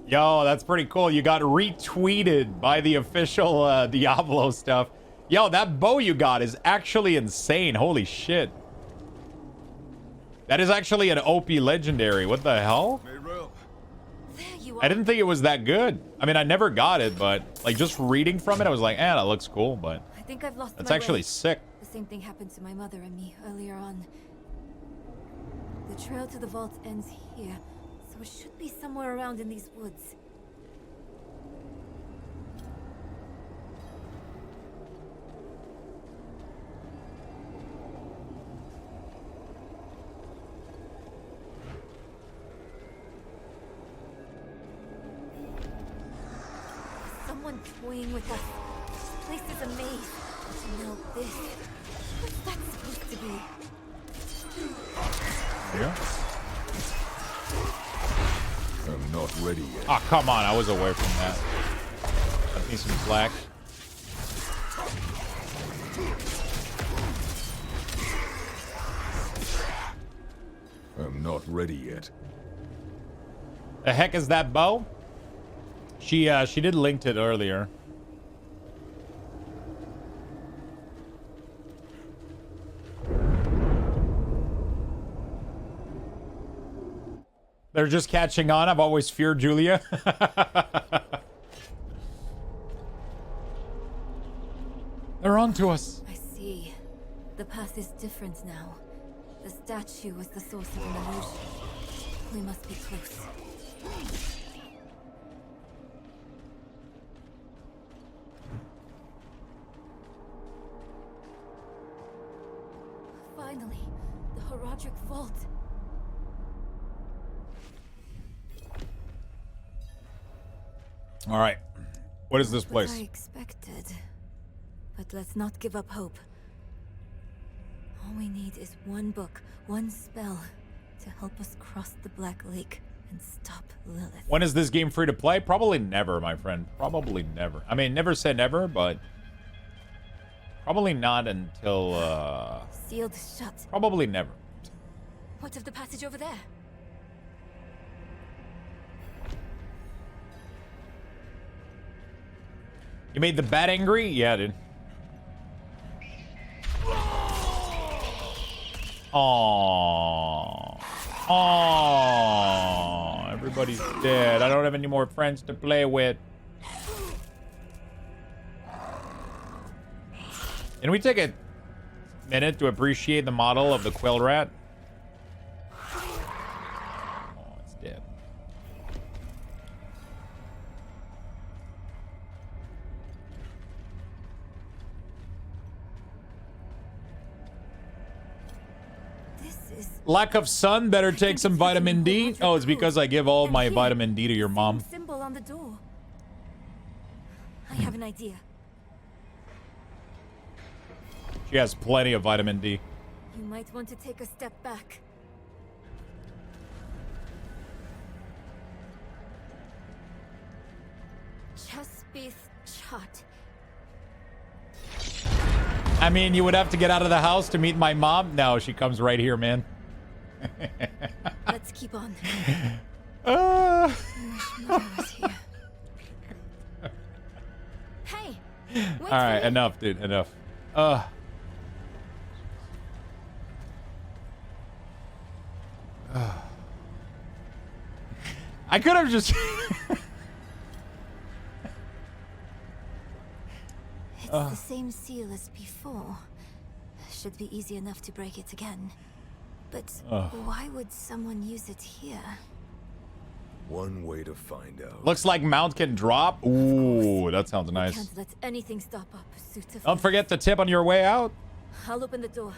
Speaker 1: Yo, that's pretty cool. You got retweeted by the official Diablo stuff. Yo, that bow you got is actually insane. Holy shit. That is actually an OP legendary. What the hell?
Speaker 6: There you are.
Speaker 1: I didn't think it was that good. I mean, I never got it, but like just reading from it, I was like, that looks cool, but
Speaker 6: I think I've lost
Speaker 1: that's
Speaker 6: my
Speaker 1: actually
Speaker 6: way.
Speaker 1: sick.
Speaker 6: The same thing happened to my mother and me earlier on. The trail to the vault ends here, so it should be somewhere around in these woods. Someone toying with us. This place is a maze. Now this. What's that supposed to be?
Speaker 1: Yeah.
Speaker 2: I'm not ready yet.
Speaker 1: Oh, come on. I was away from that. Cut me some slack.
Speaker 2: I'm not ready yet.
Speaker 1: The heck is that bow? She did linked it earlier. They're just catching on. I've always feared Julia. They're on to us.
Speaker 6: I see. The path is different now. The statue was the source of an illusion. We must be close. Finally, the Horadric Vault.
Speaker 1: All right. What is this
Speaker 6: What
Speaker 1: place?
Speaker 6: I expected. But let's not give up hope. All we need is one book, one spell, to help us cross the Black Lake and stop Lilith.
Speaker 1: When is this game free to play? Probably never, my friend. Probably never. I mean, never say never, but probably not until
Speaker 6: Sealed shut.
Speaker 1: probably never.
Speaker 6: What of the passage over there?
Speaker 1: You made the bat angry? Yeah, dude. Aww. Aww. Everybody's dead. I don't have any more friends to play with. Can we take a minute to appreciate the model of the quill rat? Oh, it's dead. Lack of sun, better take some vitamin D. Oh, it's because I give all my vitamin D to your mom.
Speaker 6: Symbol on the door. I have an idea.
Speaker 1: She has plenty of vitamin D.
Speaker 6: You might want to take a step back. Chaspith Chat.
Speaker 1: I mean, you would have to get out of the house to meet my mom. No, she comes right here, man.
Speaker 6: Let's keep on.
Speaker 1: Uh.
Speaker 6: I wish Mother was here. Hey!
Speaker 1: All right, enough, dude, enough. I could have just...
Speaker 6: It's the same seal as before. Should be easy enough to break it again. But
Speaker 1: Ugh.
Speaker 6: why would someone use it here?
Speaker 2: One way to find out.
Speaker 1: Looks like mount can drop. Ooh, that sounds nice.
Speaker 6: Can't let anything stop our pursuit of
Speaker 1: Don't forget to tip on your way out.
Speaker 6: I'll open the door,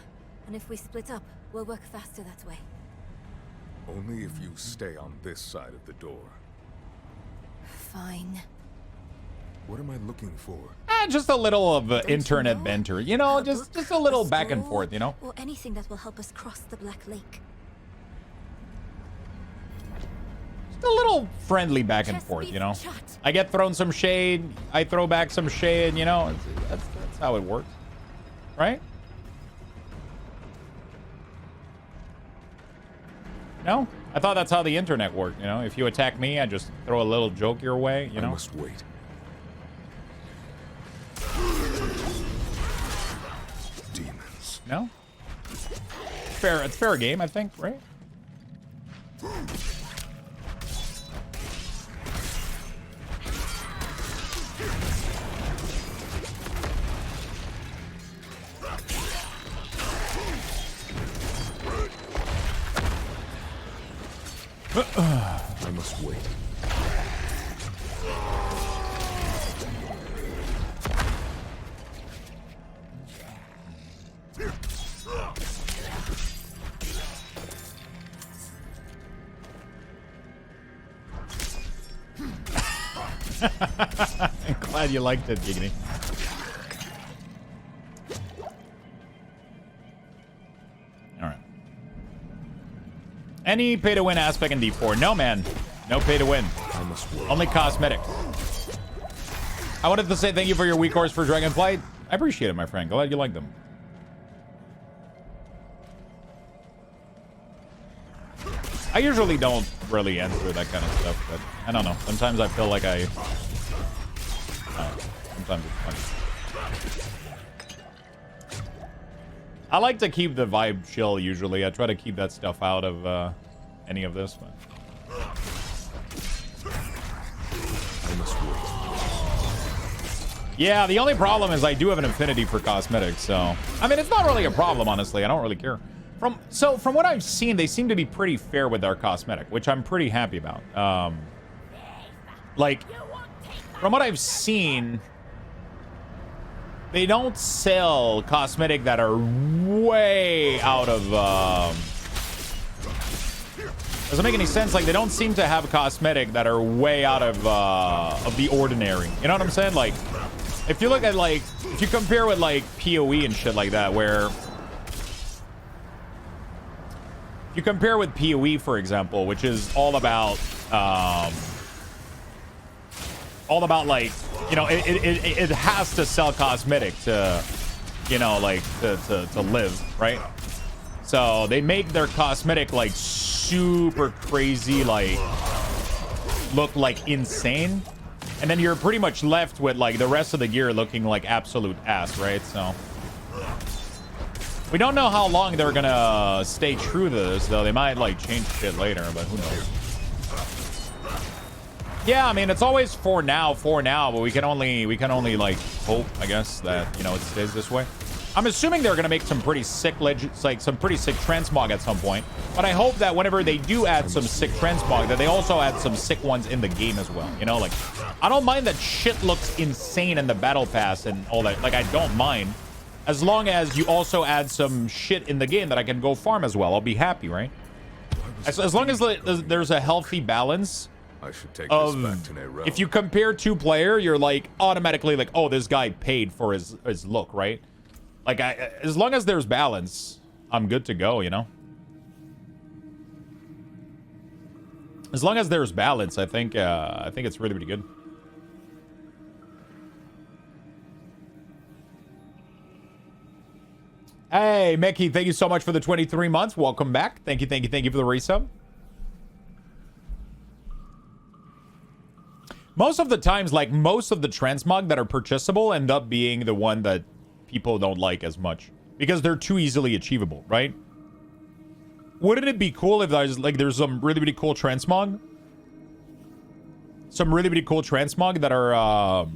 Speaker 6: and if we split up, we'll work faster that way.
Speaker 2: Only if you stay on this side of the door.
Speaker 6: Fine.
Speaker 2: What am I looking for?
Speaker 1: Just a little of internet
Speaker 6: know?
Speaker 1: banter, you know,
Speaker 6: A
Speaker 1: just
Speaker 6: book,
Speaker 1: a little
Speaker 6: a
Speaker 1: back and
Speaker 6: scroll,
Speaker 1: forth, you know.
Speaker 6: Or anything that will help us cross the Black Lake.
Speaker 1: Just a little friendly back and
Speaker 6: Chest
Speaker 1: forth,
Speaker 6: beef
Speaker 1: you know.
Speaker 6: chat.
Speaker 1: I get thrown some shade, I throw back some shade, you know. That's how it works, right? No, I thought that's how the internet worked. You know, if you attack me, I just throw a little joke your way. You know.
Speaker 2: I must wait. Demons.
Speaker 1: No. Fair. It's fair game, I think, right?
Speaker 2: I must wait.
Speaker 1: I'm glad you liked it, Giggity. All right. Any pay-to-win aspect in D4? No, man. No pay-to-win.
Speaker 2: I must wait.
Speaker 1: Only cosmetic. I wanted to say thank you for your weak horse for Dragonflight. I appreciate it, my friend. Glad you like them. I usually don't really answer that kind of stuff, but I don't know. Sometimes I feel like sometimes it's funny. I like to keep the vibe chill usually. I try to keep that stuff out of any of this. But...
Speaker 2: I must wait.
Speaker 1: Yeah, the only problem is I do have an affinity for cosmetics, so... I mean, it's not really a problem, honestly. I don't really care. From what I've seen, they seem to be pretty fair with their cosmetic, which I'm pretty happy about. Like, from what I've seen, they don't sell cosmetic that are way out of... doesn't make any sense. Like, they don't seem to have cosmetic that are way out of the ordinary. You know what I'm saying? Like, if you look at, like, if you compare with, like, PoE and shit like that, where... You compare with PoE, for example, which is all about like, you know, it has to sell cosmetic to, you know, like to live, right? So they make their cosmetic like super crazy, like look like insane, and then you're pretty much left with like the rest of the gear looking like absolute ass, right? So. We don't know how long they're gonna stay true to this, though. They might like change shit later, but who knows? Yeah, I mean it's always for now, but we can only like hope, I guess, that you know it stays this way. I'm assuming they're gonna make some pretty sick some pretty sick transmog at some point. But I hope that whenever they do add some sick transmog, that they also add some sick ones in the game as well. You know, like I don't mind that shit looks insane in the battle pass and all that. Like I don't mind. As long as you also add some shit in the game that I can go farm as well, I'll be happy, right? As long as there's a healthy balance
Speaker 2: I should take
Speaker 1: of,
Speaker 2: this back to Nero.
Speaker 1: if you compare two-player, you're like automatically like, oh, this guy paid for his look, right? Like, as long as there's balance, I'm good to go, you know? As long as there's balance, I think it's really, really good. Hey, Mickey, thank you so much for the 23 months. Welcome back. Thank you for the resub. Most of the times, like, most of the transmog that are purchasable end up being the one that people don't like as much. Because they're too easily achievable, right? Wouldn't it be cool if there's some really, really cool transmog? Some really, really cool transmog that are,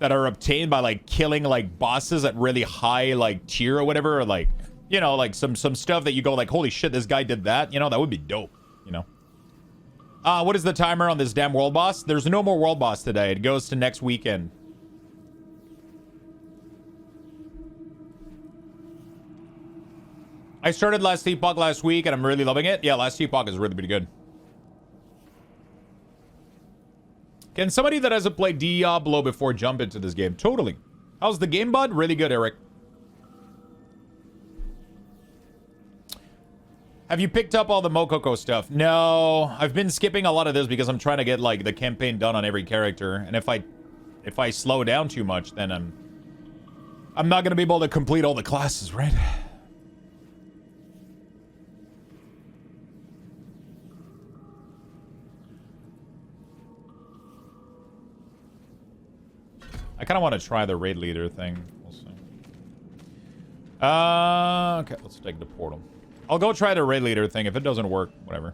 Speaker 1: that are obtained by like killing like bosses at really high like tier or whatever, or like, you know, like some stuff that you go like, holy shit, this guy did that, you know, that would be dope, you know. What is the timer on this damn world boss? There's no more world boss today. It goes to next weekend. I started Last Epoch last week and I'm really loving it. Yeah, Last Epoch is really pretty good. Can somebody that hasn't played Diablo before jump into this game? Totally. How's the game, bud? Really good, Eric. Have you picked up all the Mokoko stuff? No, I've been skipping a lot of this because I'm trying to get like the campaign done on every character. And if I slow down too much, then I'm not gonna be able to complete all the classes, right? I kind of want to try the raid leader thing. We'll see. Okay, let's take the portal. I'll go try the raid leader thing. If it doesn't work, whatever.